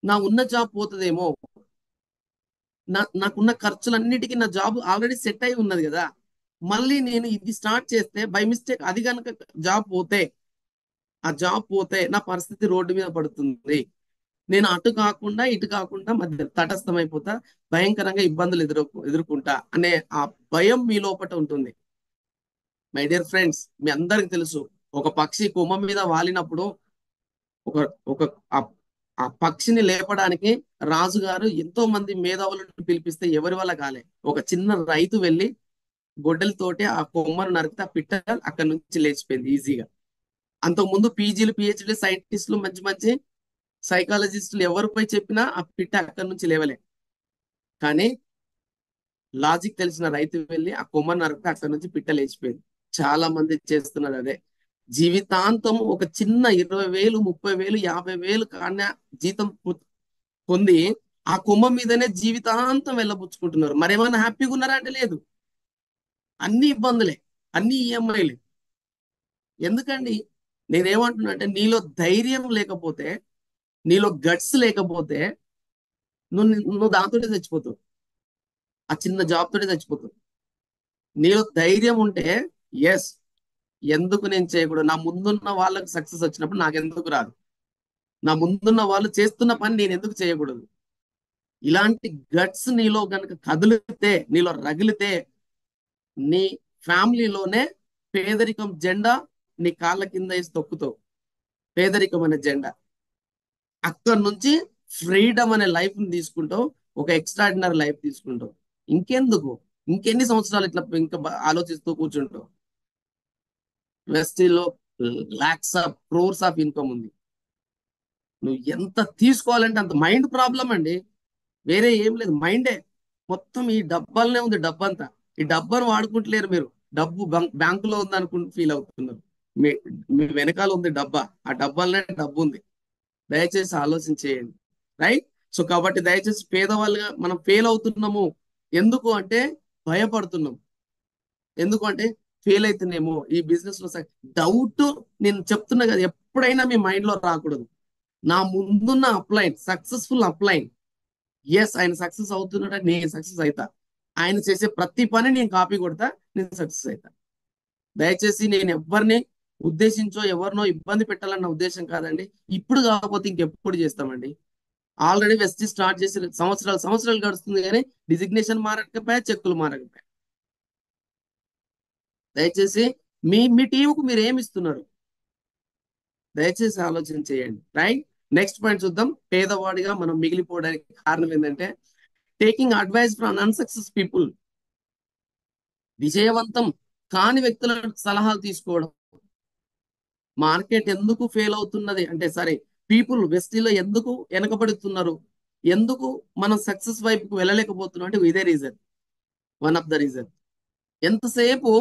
నా ఉన్న జాబ్ పోతుందేమో, నాకున్న ఖర్చులన్నిటికీ నా జాబ్ ఆల్రెడీ సెట్ అయి ఉన్నది కదా, మళ్ళీ నేను ఇది స్టార్ట్ చేస్తే బై మిస్టేక్ అది కనుక ఆ జాబ్ పోతే నా పరిస్థితి రోడ్డు మీద పడుతుంది, నేను అటు కాకుండా ఇటు కాకుండా మధ్య తటస్థమైపోతా, భయంకరంగా ఇబ్బందులు ఎదుర్కొంటా అనే ఆ భయం మీ లోపల ఉంటుంది. మై డియర్ ఫ్రెండ్స్, మీ అందరికి తెలుసు, ఒక పక్షి కొమ్మ మీద వాలినప్పుడు ఒక ఒక ఆ ఆ పక్షిని లేపడానికి రాజుగారు ఎంతో మంది మేధావులను పిలిపిస్తే ఎవరి వల్ల కాలే. ఒక చిన్న రైతు వెళ్ళి గొడ్డలతోటి ఆ కొమ్మను నరికితే ఆ పిట్ట అక్కడి నుంచి లేచిపోయింది ఈజీగా. అంతకుముందు పీజీలు పిహెచ్డీ సైంటిస్టులు మంచి మంచి సైకాలజిస్టులు ఎవరు పోయి చెప్పినా ఆ పిట్ట అక్కడి నుంచి లేవలే. కానీ లాజిక్ తెలిసిన రైతు వెళ్ళి ఆ కొమ్మను నరికితే అక్కడి నుంచి పిట్ట లేచిపోయింది. చాలా మంది చేస్తున్నది అదే. జీవితాంతం ఒక చిన్న 20,000 30,000 50,000 కాన్న జీతం పొంది ఆ కొమ్మ మీదనే జీవితాంతం వెళ్ళబుచ్చుకుంటున్నారు. మరేమన్నా హ్యాపీగా ఉన్నారా అంటే లేదు, అన్ని ఇబ్బందులే, అన్ని ఈఎంఐలే. ఎందుకండి? నేనేమంటున్నా అంటే నీలో ధైర్యం లేకపోతే, నీలో గట్స్ లేకపోతే నువ్వు దాంతోనే చచ్చిపోతావు. ఆ చిన్న జాబ్ తోటే చచ్చిపోతావు. నీలో ధైర్యం ఉంటే ఎస్, ఎందుకు నేను చేయకూడదు, నా ముందున్న వాళ్ళకి సక్సెస్ వచ్చినప్పుడు నాకు ఎందుకు రాదు, నా ముందున్న వాళ్ళు చేస్తున్న పని నేను ఎందుకు చేయకూడదు. ఇలాంటి గట్స్ నీలో గనక కదిలితే, నీలో రగిలితే, నీ ఫ్యామిలీలోనే పేదరికం జెండా నీ కాళ్ళ కింద వేసి తొక్కుతావు. పేదరికం అనే జెండా. అక్కడి నుంచి ఫ్రీడమ్ అనే లైఫ్ ని తీసుకుంటావు. ఒక ఎక్స్ట్రాడినరీ లైఫ్ తీసుకుంటావు. ఇంకెందుకు, ఇంకెన్ని సంవత్సరాలు ఇట్లా ఇంకా ఆలోచిస్తూ కూర్చుంటావు. వెస్టీలో lakhs of crores of income ఉంది. నువ్వు ఎంత తీసుకోవాలంటే అంత. మైండ్ ప్రాబ్లం అండి, వేరే ఏం లేదు, మైండే. మొత్తం ఈ డబ్బాలనే ఉంది డబ్బంతా. ఈ డబ్బాను వాడుకుంటలేరు మీరు. డబ్బు బ్యాంకులో ఉంది అనుకుంటూ ఫీల్ అవుతున్నారు. మీ మీ వెనకాల ఉంది డబ్బా, ఆ డబ్బాలనే డబ్బు ఉంది. దయచేసి ఆలోచించేయండి. రైట్. సో కాబట్టి దయచేసి పేదవాళ్ళుగా మనం ఫెయిల్ అవుతున్నాము. ఎందుకు అంటే భయపడుతున్నాం. ఎందుకు అంటే ఫెయిల్ అవుతున్నామో ఈ బిజినెస్ లో. డౌట్ నేను చెప్తున్నా కదా, ఎప్పుడైనా మీ మైండ్ లో రాకూడదు. నా ముందున్న అప్లైన్ సక్సెస్ఫుల్ అప్లైన్, ఎస్ ఆయన సక్సెస్ అవుతున్నాడు, నేను సక్సెస్ అవుతా. ఆయన చేసే ప్రతి పని నేను కాపీ కొడతా, నేను సక్సెస్ అవుతా. దయచేసి నేను ఎవరిని ఉద్దేశించో ఎవరినో ఇబ్బంది పెట్టాలన్న ఉద్దేశం కాదండి. ఇప్పుడు కాకపోతే ఇంకెప్పుడు చేస్తామండి. ఆల్రెడీ వెస్ట్ స్టార్ట్ చేసి సంవత్సరాలు సంవత్సరాలు గడుస్తుంది, కానీ డిజిగ్నేషన్ మారకపోయా, చెక్కులు మారకపోయా. దయచేసి మీ మీ టీంకు మీరు ఏమి ఇస్తున్నారు, దయచేసి ఆలోచన చేయండి. రైట్. నెక్స్ట్ పాయింట్ చూద్దాం. పేదవాడిగా మనం మిగిలిపోవడానికి కారణం ఏంటంటే taking advice from unsuccess people. విజయవంతం కాని వ్యక్తుల సలహాలు తీసుకోవడం. మార్కెట్ ఎందుకు ఫెయిల్ అవుతున్నది అంటే, సరే పీపుల్ వెస్టీలో ఎందుకు వెనకబడుతున్నారు, ఎందుకు మనం సక్సెస్ వైపుకు వెళ్ళలేకపోతున్నాం అంటే ఇదే reason, one of the reason. ఎంతసేపు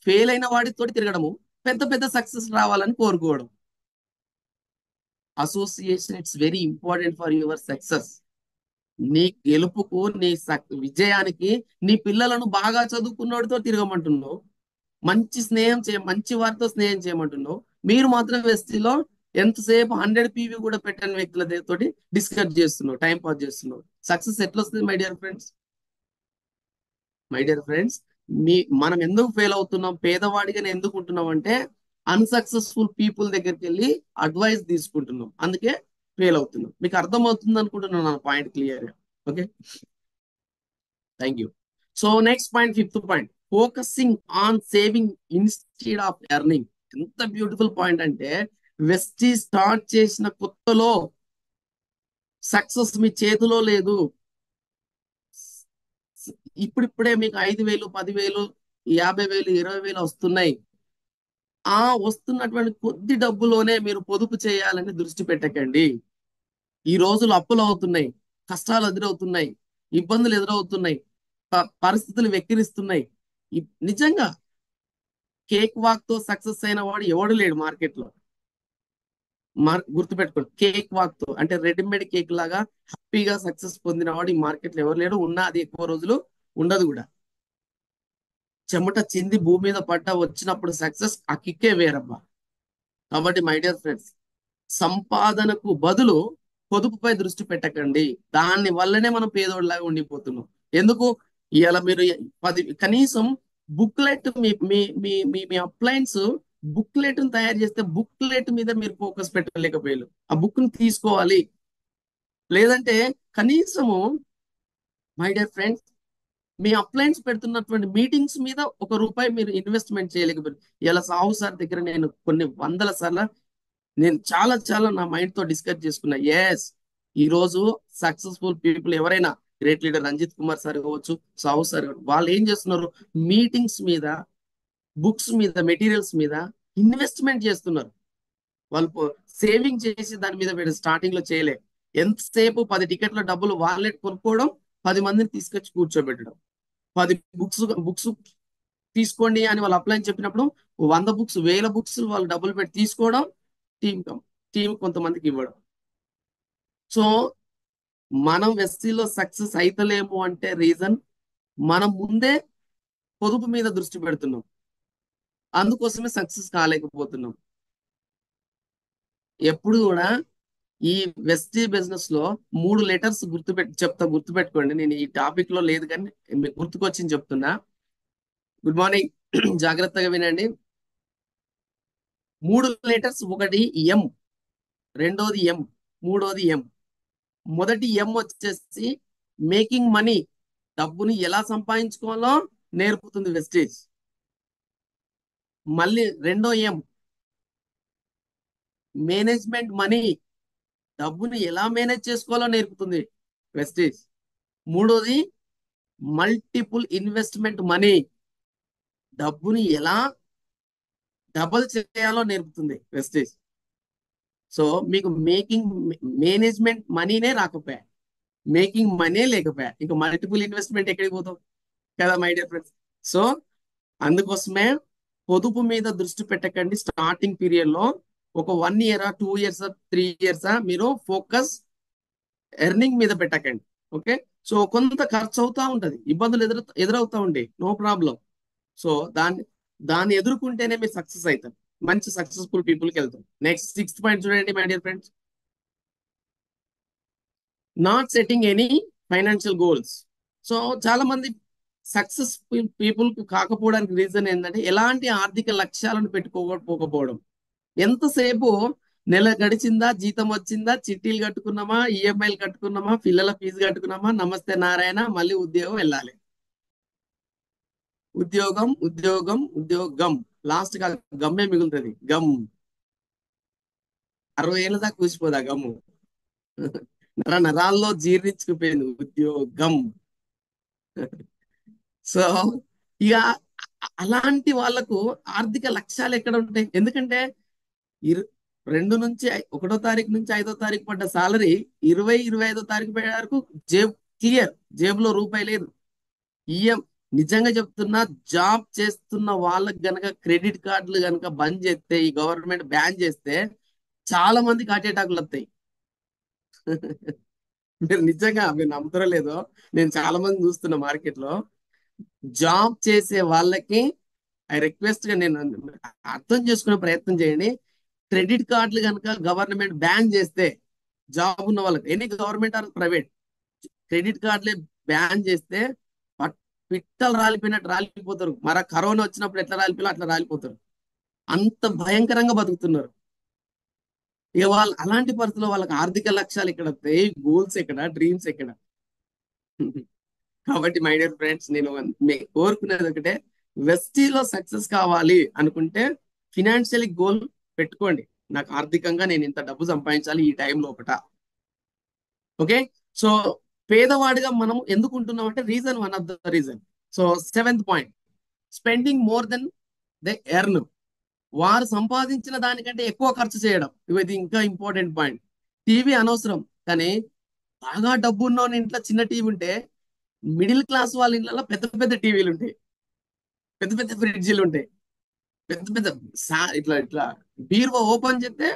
ఫెయిల్ అయిన వాడితోటి తిరగడము, పెద్ద పెద్ద సక్సెస్ రావాలని కోరుకోవడం. Association it's very important for your success. నీ గెలుపుకు, నీ విజయానికి నీ పిల్లలను బాగా చదువుకున్నోడితో తిరగమంటున్నావు, మంచి స్నేహం మంచి వారితో స్నేహం చేయమంటున్నావు. మీరు మాత్రం వెస్టీలో ఎంతసేపు 100 PV కూడా పెట్టని వ్యక్తుల తోటి డిస్కస్ చేస్తున్నావు, టైం పాస్ చేస్తున్నావు. సక్సెస్ ఎట్లా వస్తుంది my dear friends? My dear friends, మనం ఎందుకు ఫెయిల్ అవుతున్నాం, పేదవాడిగా ఎందుకు ఉంటున్నాం అంటే అన్సక్సెస్ఫుల్ పీపుల్ దగ్గరికి వెళ్ళి అడ్వైస్ తీసుకుంటున్నాం, అందుకే ఫెయిల్ అవుతున్నాం. మీకు అర్థమవుతుంది అనుకుంటున్నాను నా పాయింట్ క్లియర్ గా. Okay, thank you. So next point, fifth point, focusing on saving instead of earning. ఎంత బ్యూటిఫుల్ పాయింట్ అంటే, వెస్టీ స్టార్ట్ చేసిన కొత్తలో సక్సెస్ మీ చేతిలో లేదు. ఇప్పుడిప్పుడే మీకు 5,000, 10,000, 50,000, 20,000 వస్తున్నాయి. ఆ వస్తున్నటువంటి కొద్ది డబ్బులోనే మీరు పొదుపు చేయాలని దృష్టి పెట్టకండి. ఈ రోజులు అప్పులు అవుతున్నాయి, కష్టాలు ఎదురవుతున్నాయి, ఇబ్బందులు ఎదురవుతున్నాయి, పరిస్థితులు వెక్కిరిస్తున్నాయి. నిజంగా కేక్ వాక్ తో సక్సెస్ అయిన వాడు ఎవడు లేడు మార్కెట్ లో. గుర్తుపెట్టుకోండి, కేక్ వాక్ తో అంటే రెడీమేడ్ కేక్ లాగా హ్యాపీగా సక్సెస్ పొందిన వాడు ఈ మార్కెట్ లో ఎవరు లేడు. ఉన్నా అది ఎక్కువ రోజులు ఉండదు కూడా. చెమట చింది భూమి మీద పడ్డ వచ్చినప్పుడు సక్సెస్ ఆ కిక్కే వేరబ్బా. కాబట్టి మై డియర్ ఫ్రెండ్స్, సంపాదనకు బదులు పొదుపుపై దృష్టి పెట్టకండి. దాని వల్లనే మనం పేదోళ్ళలాగా ఉండిపోతున్నాం. ఎందుకు? ఇలా మీరు కనీసం బుక్లెట్, మీ మీ మీ మీ మీ అప్లయన్స్ బుక్లెట్ తయారు చేస్తే బుక్లెట్ మీద మీరు ఫోకస్ పెట్టలేకపోయారు. ఆ బుక్ ని తీసుకోవాలి. లేదంటే కనీసము మై డియర్ ఫ్రెండ్స్, మీ అప్లయన్స్ పెడుతున్నటువంటి మీటింగ్స్ మీద ₹1 మీరు ఇన్వెస్ట్మెంట్ చేయలేకపోయారు. ఇలా సాహు సార్ దగ్గర నేను కొన్ని వందల సార్లు నేను చాలా చాలా నా మైండ్ తో డిస్కస్ చేసుకున్నా. ఎస్, ఈ రోజు సక్సెస్ఫుల్ పీపుల్ ఎవరైనా, great leader Ranjit Kumar sir కావచ్చు, సాహు సార్ కావచ్చు, వాళ్ళు ఏం చేస్తున్నారు, మీటింగ్స్ మీద, బుక్స్ మీద, మెటీరియల్స్ మీద ఇన్వెస్ట్మెంట్ చేస్తున్నారు. వాళ్ళు సేవింగ్ చేసి దాని మీద వీడు స్టార్టింగ్ లో చేయలే. ఎంతసేపు 10 టికెట్ల డబ్బులు వాళ్ళే కొనుక్కోవడం, 10 మందిని తీసుకొచ్చి కూర్చోబెట్టడం. 10 బుక్స్ బుక్స్ తీసుకోండి అని వాళ్ళు అప్లై చెప్పినప్పుడు 100 బుక్స్, 1000 బుక్స్ వాళ్ళు డబ్బులు పెట్టి తీసుకోవడం, టీమ్ టీం కొంతమందికి ఇవ్వడం. సో మనం ఎస్సీలో సక్సెస్ అయితలేము అంటే రీజన్, మనం ముందే పొదుపు మీద దృష్టి పెడుతున్నాం, అందుకోసమే సక్సెస్ కాలేకపోతున్నాం. ఎప్పుడు కూడా ఈ వెస్టీ బిజినెస్ లో 3 లెటర్స్ గుర్తుపెట్టుకోండి. నేను ఈ టాపిక్ లో లేదు కానీ మీకు గుర్తుకొచ్చింది చెప్తున్నా. Good morning. జాగ్రత్తగా వినండి. 3 లెటర్స్. ఒకటి ఎం, రెండోది ఎం, మూడోది ఎం. మొదటి ఎం వచ్చేసి మేకింగ్ మనీ, డబ్బుని ఎలా సంపాదించుకోవాలో నేర్పుతుంది వెస్టేజ్. మళ్ళీ రెండో ఎం మేనేజ్మెంట్ మనీ, డబ్బుని ఎలా మేనేజ్ చేసుకోవాలో నేర్పుతుంది వెస్టేజ్. మూడోది మల్టిపుల్ ఇన్వెస్ట్మెంట్ మనీ, డబ్బుని ఎలా డబల్ చేయాలో నేర్పుతుంది వెస్టేజ్. సో మీకు మేనేజ్మెంట్ మనీనే రాకపోయా, మేకింగ్ మనీ లేకపోయా, ఇంకా మల్టిపుల్ ఇన్వెస్ట్మెంట్ ఎక్కడికి పోతాం కదా మై డియర్ ఫ్రెండ్స్. సో అందుకోసమే పొదుపు మీద దృష్టి పెట్టకండి. స్టార్టింగ్ పీరియడ్ లో ఒక 1 ఇయర్ 2 ఇయర్స్ 3 ఇయర్స్ మీరు ఫోకస్ ఎర్నింగ్ మీద పెట్టకండి. ఓకే. సో కొంత ఖర్చు అవుతా ఉంటది, ఇబ్బందులు ఎదురవుతా ఉండే, నో ప్రాబ్లం. సో దాన్ని ఎదుర్కొంటేనే మీరు సక్సెస్ అవుతారు, మంచి సక్సెస్ఫుల్ పీపుల్కి వెళ్తాం. నెక్స్ట్ 6th పాయింట్ చూడండి my dear friends. Not setting any financial goals. So చాలా మంది సక్సెస్ఫుల్ పీపుల్ కాకపోవడానికి రీజన్ ఏంటంటే ఎలాంటి ఆర్థిక లక్ష్యాలను పెట్టుకోకపోవడం. ఎంతసేపు నెల గడిచిందా, జీతం వచ్చిందా, చిట్టీలు కట్టుకున్నామా, ఈఎంఐలు కట్టుకున్నామా, పిల్లల ఫీజు కట్టుకున్నామా, నమస్తే నారాయణ, మళ్ళీ ఉద్యోగం వెళ్ళాలి. ఉద్యోగం ఉద్యోగం ఉద్యోగం, లాస్ట్ గా గమ్మే మిగులుతుంది. గమ్ 60 ఏళ్ళ దాకా కూసిపోదా గమ్ము. నరాల్లో జీర్ణించుకుపోయింది ఉద్యోగం. సో ఇక అలాంటి వాళ్ళకు ఆర్థిక లక్ష్యాలు ఎక్కడ ఉంటాయి? ఎందుకంటే ఇరు 1 తారీఖు నుంచి 5వ తారీఖు పడ్డ సాలరీ 25వ తారీఖు పడే వరకు క్లియర్, జేబులో రూపాయి లేదు. ఈఎం నిజంగా చెప్తున్నా, జాబ్ చేస్తున్న వాళ్ళకి గనక క్రెడిట్ కార్డులు గనక బంద్ చేస్తే, ఈ గవర్నమెంట్ బ్యాన్ చేస్తే చాలా మందికి హార్ట్ అటాక్లు వస్తాయి. మీరు నిజంగా మీరు నమ్ముతారో లేదో, నేను చాలా మంది చూస్తున్నా మార్కెట్ లో. జాబ్ చేసే వాళ్ళకి ఐ రిక్వెస్ట్ గా నేను అర్థం చేసుకునే ప్రయత్నం చేయండి. క్రెడిట్ కార్డులు కనుక గవర్నమెంట్ బ్యాన్ చేస్తే, జాబ్ ఉన్న వాళ్ళకి, any government or private, credit కార్డులే బ్యాన్ చేస్తే పిట్టలు రాలిపోయినట్టు రాలిపోతారు. మరి కరోనా వచ్చినప్పుడు ఎట్లా రాలిపోయినా అట్లా రాలిపోతారు. అంత భయంకరంగా బతుకుతున్నారు. ఇక వాళ్ళు అలాంటి పరిస్థితుల్లో వాళ్ళకి ఆర్థిక లక్ష్యాలు ఇక్కడ వస్తాయి, గోల్స్ ఎక్కడ, డ్రీమ్స్ ఎక్కడ? కాబట్టి మై డియర్ ఫ్రెండ్స్, నేను కోరుకునేది ఒకటే, వెస్టీలో సక్సెస్ కావాలి అనుకుంటే ఫినాన్షియల్ గోల్ పెట్టుకోండి. నాకు ఆర్థికంగా నేను ఇంత డబ్బు సంపాదించాలి ఈ టైం లోపట. ఓకే. సో పేదవాడిగా మనం ఎందుకు ఉంటున్నాం అంటే reason, one of the reason. So 7th point, spending more than they earn. వారు సంపాదించిన దానికంటే ఎక్కువ ఖర్చు చేయడం, ఇది ఇంకా ఇంపార్టెంట్ పాయింట్. టీవీ అనవసరం, కానీ బాగా డబ్బు ఉన్న ఇంట్లో చిన్న టీవీ ఉంటే, మిడిల్ క్లాస్ వాళ్ళ ఇళ్ళలో పెద్ద పెద్ద టీవీలు ఉంటాయి, పెద్ద పెద్ద ఫ్రిడ్జ్లు ఉంటాయి, పెద్ద పెద్ద ఇట్లా ఇట్లా బీరువా ఓపెన్ చేస్తే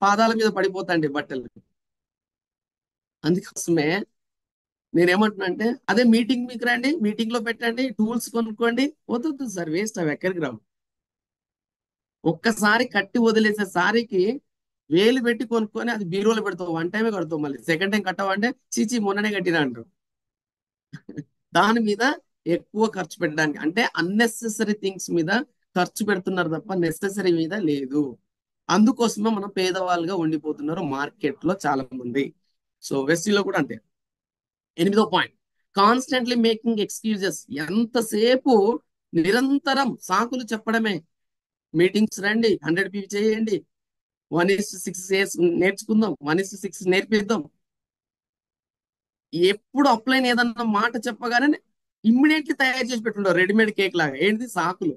పాదాల మీద పడిపోతాండి బట్టలు. అందుకోసమే నేనేమంటున్నా అంటే, అదే మీటింగ్ మీకు రండి, మీటింగ్ లో పెట్టండి, టూల్స్ కొనుక్కోండి. వద్దు సార్, వేస్ట్, అవి ఎక్కడికి రావు. ఒక్కసారి కట్టి వదిలేసే సారికి వేలు పెట్టి కొనుక్కొని అది బీరువాలో పెడతావు, 1 టైమే కడతావు, మళ్ళీ 2nd టైం కట్టవంటే చీచి మొన్ననే కట్టినా అంటారు. దాని మీద ఎక్కువ ఖర్చు పెట్టడానికి, అంటే అన్నెసెసరీ థింగ్స్ మీద ఖర్చు పెడుతున్నారు తప్ప నెసెసరీ మీద లేదు. అందుకోసమే మనం పేదవాళ్ళుగా ఉండిపోతున్నారు మార్కెట్ లో చాలా మంది. సో వెస్టీలో కూడా అంతే. 8వ పాయింట్, కాన్స్టెంట్లీ మేకింగ్ ఎక్స్క్యూజెస్. ఎంతసేపు నిరంతరం సాకులు చెప్పడమే. మీటింగ్స్ రండి, 100 పీవీ చేయండి, 1:6 నేర్చుకుందాం, 1:6 నేర్పిద్దాం. ఎప్పుడు అప్లైన్ ఏదన్నా మాట చెప్పగానే ఇమ్మీడియట్లీ తయారు చేసి పెట్టుంటారు, రెడీమేడ్ కేక్ లాగా. ఏంటిది? సాకులు.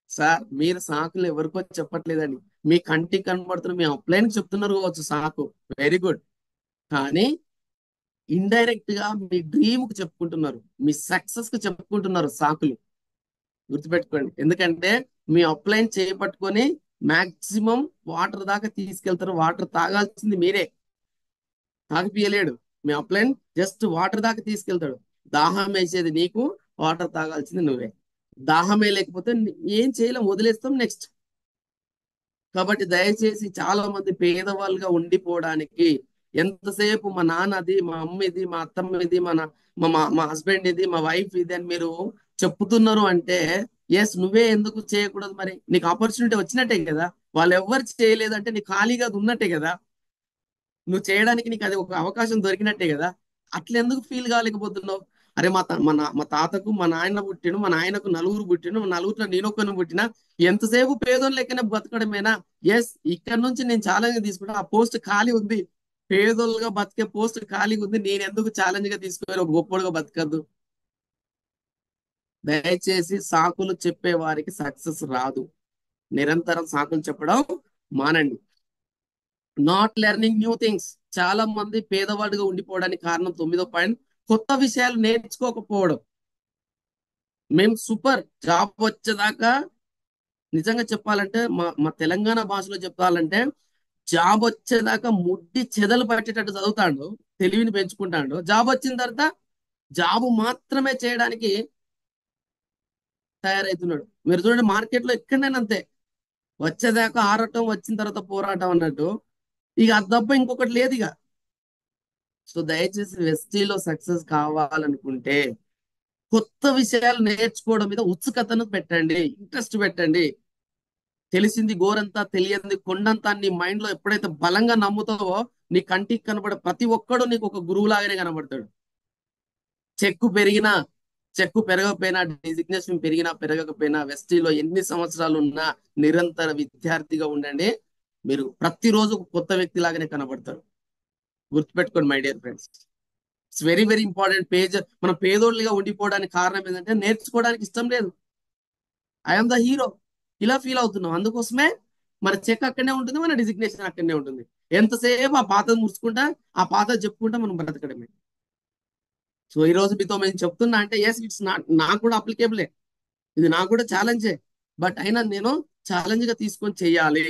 సార్ మీరు సాకులు ఎవరికో చెప్పట్లేదండి, మీ కంటికి కనబడుతున్న మీ అప్లైన్ చెప్తున్నారు కావచ్చు సాకు, వెరీ గుడ్. కానీ ఇండైరెక్ట్ గా మీ డ్రీమ్ కు చెప్పుకుంటున్నారు, మీ సక్సెస్ కు చెప్పుకుంటున్నారు సాకులు. గుర్తుపెట్టుకోండి. ఎందుకంటే మీ అప్లైన్ చేపట్టుకొని మాక్సిమం వాటర్ దాకా తీసుకెళ్తారు. వాటర్ తాగాల్సింది మీరే, తాగిపియలేడు మీ అప్లైన్. జస్ట్ వాటర్ దాకా తీసుకెళ్తాడు. దాహం వేసేది నీకు, వాటర్ తాగాల్సింది నువ్వే. దాహమే లేకపోతే ఏం చేయలేం, వదిలేస్తాం. నెక్స్ట్ కాబట్టి దయచేసి చాలా మంది పేదవాళ్ళుగా ఉండిపోవడానికి ఎంతసేపు మా నాన్నది, మా అమ్మది, మా అత్తమ్మది, మా హస్బెండ్ ఇది, మా వైఫ్ ఇది అని మీరు చెప్తున్నారు అంటే, ఎస్, నువ్వే ఎందుకు చేయకూడదు? మరి నీకు ఆపర్చునిటీ వచ్చినట్టే కదా. వాళ్ళు ఎవ్వరు చేయలేదంటే నీకు ఖాళీగా అది ఉన్నట్టే కదా. నువ్వు చేయడానికి నీకు అది ఒక అవకాశం దొరికినట్టే కదా. అట్లా ఎందుకు ఫీల్ కాలేకపోతున్నావు? అరే మా తాతకు మా నాయన పుట్టిను, మా నాయనకు నలుగురు పుట్టిను, మా నలుగురిలో నేనొక్కని పుట్టిన, ఎంతసేపు పేదోళ్ళు లెక్కనే బతకడమేనా? ఎస్, ఇక్కడ నుంచి నేను ఛాలెంజ్ తీసుకుంటా. ఆ పోస్ట్ ఖాళీ ఉంది, పేదోళ్ళుగా బతికే పోస్ట్ ఖాళీగా ఉంది. నేను ఎందుకు ఛాలెంజ్ గా తీసుకుని ఒక గొప్పగా బతకద్దు? దయచేసి సాకులు చెప్పే వారికి సక్సెస్ రాదు. నిరంతరం సాకులు చెప్పడం మానండి. Not learning new things. చాలా మంది పేదవాడిగా ఉండిపోవడానికి కారణం 9వ పాయింట్, కొత్త విషయాలు నేర్చుకోకపోవడం. మేము సూపర్ జాబ్ వచ్చేదాకా, నిజంగా చెప్పాలంటే మా తెలంగాణ భాషలో చెప్పాలంటే, జాబ్ వచ్చేదాకా ముడ్డి చెదలు పట్టేటట్టు చదువుతాడు, తెలివిని పెంచుకుంటాడు. జాబ్ వచ్చిన తర్వాత జాబ్ మాత్రమే చేయడానికి తయారవుతున్నాడు. మీరు చూడండి, మార్కెట్లో ఎక్కడైనా అంతే. వచ్చేదాకా ఆరటం, వచ్చిన తర్వాత పోరాటం అన్నట్టు. ఇక అది తప్ప ఇంకొకటి లేదు ఇక. సో దయచేసి వెస్టీలో సక్సెస్ కావాలనుకుంటే కొత్త విషయాలు నేర్చుకోవడం మీద ఉత్సుకతను పెట్టండి, ఇంట్రెస్ట్ పెట్టండి. తెలిసింది గోరంతా, తెలియంది కొండంతా నీ మైండ్ లో ఎప్పుడైతే బలంగా నమ్ముతావో, నీ కంటికి కనబడే ప్రతి ఒక్కడు నీకు ఒక గురువు లాగానే కనబడతాడు. చెక్కు పెరిగినా, చెక్కు పెరగకపోయినా, డిజిగ్నేషన్ పెరిగినా పెరగకపోయినా, వెస్టీలో ఎన్ని సంవత్సరాలు ఉన్నా నిరంతర విద్యార్థిగా ఉండండి. మీరు ప్రతిరోజు ఒక కొత్త వ్యక్తి లాగానే కనబడతారు. గుర్తుపెట్టుకోండి my dear friends. It's very very important. మనం పేదోళ్ళుగా ఉండిపోవడానికి కారణం ఏంటంటే నేర్చుకోవడానికి ఇష్టం లేదు. ఐఎమ్ ద హీరో ఇలా ఫీల్ అవుతున్నాం. అందుకోసమే మన చెక్ అక్కడనే ఉంటుంది, మన డిజిగ్నేషన్ అక్కడనే ఉంటుంది. ఎంతసేపు ఆ పాత ముడుచుకుంటా, ఆ పాత చెప్పుకుంటా మనం బ్రతకడమే. సో ఈ రోజు మీతో నేను చెప్తున్నా అంటే, ఎస్, ఇట్స్ నాట్, నాకు కూడా అప్లికేబులే, ఇది నాకు కూడా ఛాలెంజే. బట్ అయినా నేను ఛాలెంజ్ గా తీసుకొని చెయ్యాలి.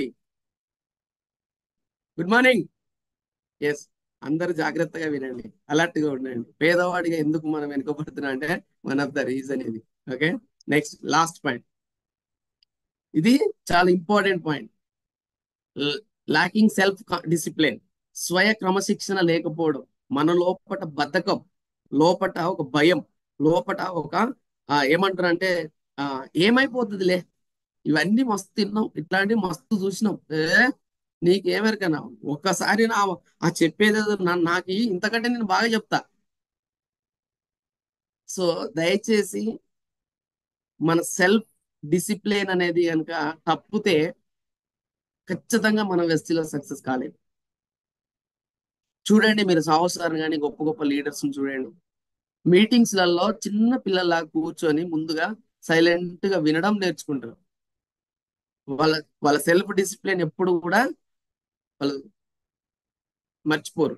Good morning. ఎస్, అందరు జాగ్రత్తగా వినండి, అలర్ట్ గా ఉండండి. పేదవాడిగా ఎందుకు మనం వెనుకబడుతున్నా అంటే, వన్ ఆఫ్ ద రీజన్ ఇది. Okay, next last point. ఇది చాలా important point. Lacking self discipline. స్వయ క్రమశిక్షణ లేకపోవడం. మన లోపట బద్ధకం, లోపట ఒక భయం, లోపట ఒక ఏమంటారు అంటే, ఆ ఏమైపోతుందిలే, ఇవన్నీ మస్తు తిన్నాం, ఇట్లాంటివి మస్తు చూసినాం, నీకేమెరకనా, ఒక్కసారి ఆ చెప్పేది నాకు ఇంతకంటే నేను బాగా చెప్తా. సో దయచేసి మన సెల్ఫ్ డిసిప్లిన్ అనేది కనుక తప్పితే ఖచ్చితంగా మనం వెస్టీలో సక్సెస్ కాలేదు. చూడండి, మీరు సాహసాన్ని కానీ గొప్ప గొప్ప లీడర్స్ చూడండి, మీటింగ్స్లలో చిన్న పిల్లల్లా కూర్చొని ముందుగా సైలెంట్ గా వినడం నేర్చుకుంటారు. వాళ్ళ వాళ్ళ సెల్ఫ్ డిసిప్లిన్ ఎప్పుడు కూడా వాళ్ళు మర్చిపోరు.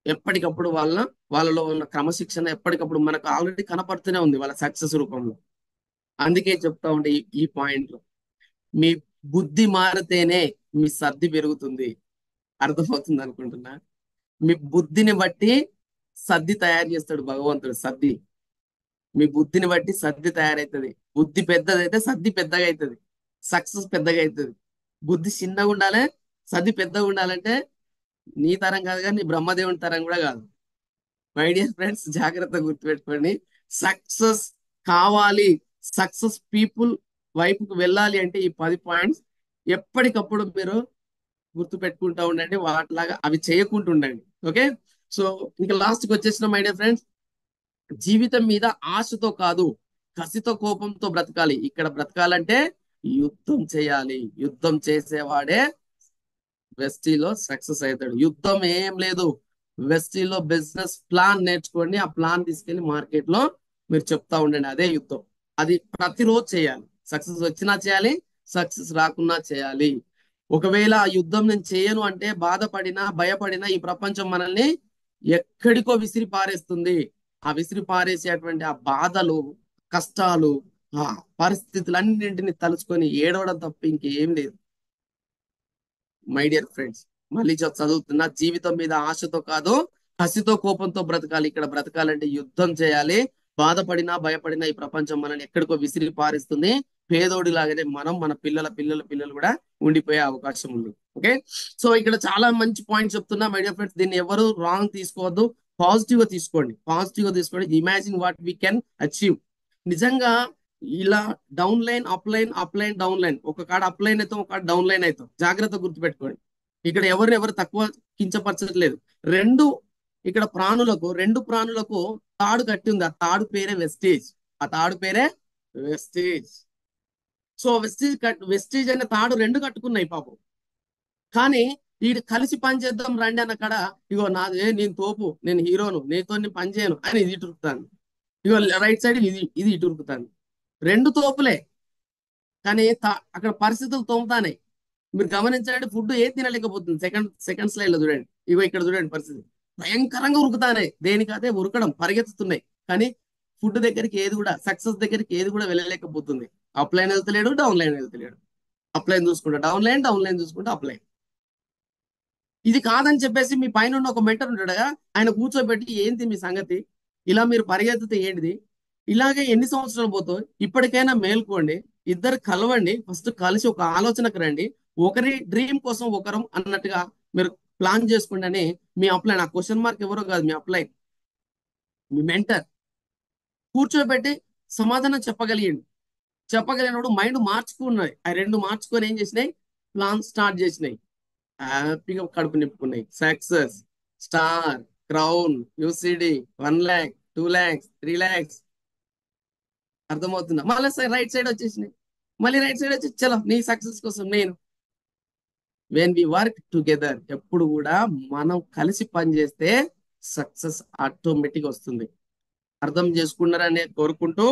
ఎప్పటికప్పుడు వాళ్ళలో ఉన్న క్రమశిక్షణ ఎప్పటికప్పుడు మనకు ఆల్రెడీ కనపడుతూనే ఉంది వాళ్ళ సక్సెస్ రూపంలో. అందుకే చెప్తా ఉంటే ఈ పాయింట్ లో, మీ బుద్ధి మారితేనే మీ సర్ది పెరుగుతుంది. అర్థమవుతుంది అనుకుంటున్నా. మీ బుద్ధిని బట్టి సర్ది తయారు చేస్తాడు భగవంతుడు. సర్ది, మీ బుద్ధిని బట్టి సర్ది తయారవుతుంది. బుద్ధి పెద్దదైతే సర్ది పెద్దగా అవుతుంది, సక్సెస్ పెద్దగా అవుతుంది. బుద్ధి చిన్నగా ఉండాలి, సర్ది పెద్దగా ఉండాలంటే నీ తరం కాదు కానీ నీ బ్రహ్మదేవుని తరం కూడా కాదు. మై డియర్ ఫ్రెండ్స్, జాగ్రత్తగా గుర్తుపెట్టుకోండి. సక్సెస్ కావాలి, సక్సెస్ పీపుల్ వైపుకు వెళ్ళాలి అంటే ఈ 10 పాయింట్స్ ఎప్పటికప్పుడు మీరు గుర్తు పెట్టుకుంటా ఉండండి. వాటిలాగా అవి చేయకుండా ఉండండి. ఓకే, సో ఇంకా లాస్ట్కి వచ్చేసిన మై డియర్ ఫ్రెండ్స్, జీవితం మీద ఆశతో కాదు, కసితో కోపంతో బ్రతకాలి. ఇక్కడ బ్రతకాలంటే యుద్ధం చేయాలి. యుద్ధం చేసేవాడే వెస్టీలో సక్సెస్ అవుతాడు. యుద్ధం ఏం లేదు. వెస్టీలో బిజినెస్ ప్లాన్ నేర్చుకోండి, ఆ ప్లాన్ తీసుకెళ్లి మార్కెట్ లో మీరు చెప్తా ఉండండి, అదే యుద్ధం. అది ప్రతిరోజు చేయాలి. సక్సెస్ వచ్చినా చేయాలి, సక్సెస్ రాకున్నా చేయాలి. ఒకవేళ ఆ యుద్ధం నేను చేయను అంటే బాధపడినా భయపడినా ఈ ప్రపంచం మనల్ని ఎక్కడికో విసిరి పారేస్తుంది. ఆ విసిరి పారేసేటువంటి ఆ బాధలు, కష్టాలు, ఆ పరిస్థితులన్నింటినీ తలుచుకొని ఏడవడం తప్ప ఇంకేం లేదు. మై డియర్ ఫ్రెండ్స్, మళ్ళీ చదువుతున్నా, జీవితం మీద ఆశతో కాదు కసితో కోపంతో బ్రతకాలి. ఇక్కడ బ్రతకాలంటే యుద్ధం చేయాలి. బాధపడినా భయపడినా ఈ ప్రపంచం మనల్ని ఎక్కడికో విసిరి పారిస్తుంది. పేదోడి లాగానే మనం మన పిల్లల పిల్లల పిల్లలు కూడా ఉండిపోయే అవకాశం ఉంది. ఓకే, సో ఇక్కడ చాలా మంచి పాయింట్ చెప్తున్నా మై డియర్ ఫ్రెండ్స్. దీన్ని ఎవరు రాంగ్ తీసుకోవద్దు, పాజిటివ్ గా తీసుకోండి, పాజిటివ్ గా తీసుకోండి. Imagine what we can achieve. నిజంగా ఇలా down line up line, up line down line, ఒక కాడ అప్ లైన్ అవుతాం, ఒక కాడ డౌన్ లైన్ అవుతాం. జాగ్రత్త గుర్తుపెట్టుకోండి. ఇక్కడ ఎవరు తక్కువ కించపరచట్లేదు. రెండు ఇక్కడ ప్రాణులకు, రెండు ప్రాణులకు తాడు కట్టి ఉంది. ఆ తాడు పేరే వెస్టేజ్. ఆ తాడు పేరే వెస్టేజ్. సో వెస్టేజ్ అనే తాడు రెండు కట్టుకున్నాయి పాపం. కానీ వీడు కలిసి పని చేద్దాం రండి అన్న కాడ, ఇగో నాదే, నేను తోపు, నేను హీరోను, నీతో పని చేయను అని ఇది ఇటురుకుతాను. ఇగో రైట్ సైడ్ ఇది ఇది ఇటురుకుతాను. రెండు తోపులే, కానీ అక్కడ పరిస్థితులు తోముతానే. మీరు గమనించండి, ఫుడ్ ఏ తినలేకపోతుంది. సెకండ్ స్లైడ్ లో చూడండి, ఇగో ఇక్కడ చూడండి పరిస్థితి. భయంకరంగా ఉరుకుతానే, దేనికైతే ఉరకడం, పరిగెత్తుతున్నాయి. కానీ ఫుడ్ దగ్గరికి ఏది కూడా, సక్సెస్ దగ్గరికి ఏది కూడా వెళ్ళలేకపోతుంది. అప్ లైన్ వెళ్తలేడు, డౌన్ లైన్ వెళ్తలేడు. అప్ లైన్ చూసుకుంటా డౌన్ లైన్, డౌన్ లైన్ చూసుకుంటా అప్ లైన్. ఇది కాదని చెప్పేసి మీ పైన ఉన్న ఒక మెంటర్ ఉంటాడుగా, ఆయన కూర్చోబెట్టి ఏంటి మీ సంగతి, ఇలా మీరు పరిగెత్తితే ఏంటిది, ఇలాగే ఎన్ని సంవత్సరాలు పోతావు, ఇప్పటికైనా మేల్కోండి, ఇద్దరు కలవండి, ఫస్ట్ కలిసి ఒక ఆలోచనకు రండి, ఒకరి డ్రీమ్ కోసం ఒకరం అన్నట్టుగా మీరు ప్లాన్ చేసుకోండి అని మీ అప్లైన్. ఆ క్వశ్చన్ మార్క్ ఎవరో కాదు, మీ అప్లైన్, మీ మెంటర్ కూర్చోబెట్టి సమాధానం చెప్పగలిగినప్పుడు మైండ్ మార్చుకున్నాయి. ఆ రెండు మార్చుకొని ఏం చేసినాయి, ప్లాన్ స్టార్ట్ చేసినాయి. హ్యాపీగా కడుపు నింపుకున్నాయి. Success, star, crown, UCD, 1 lakh, 2 lakhs, 3 lakhs. అర్థమవుతుందా? మళ్ళీ రైట్ సైడ్ వచ్చేసినాయి. మళ్ళీ రైట్ సైడ్ వచ్చి చలో నీ సక్సెస్ కోసం నేను. వెన్ వి వర్క్ టుగెదర్, ఎప్పుడు కూడా మనం కలిసి పనిచేస్తే సక్సెస్ ఆటోమేటిక్ వస్తుంది. అర్థం చేసుకున్నారని కోరుకుంటూ,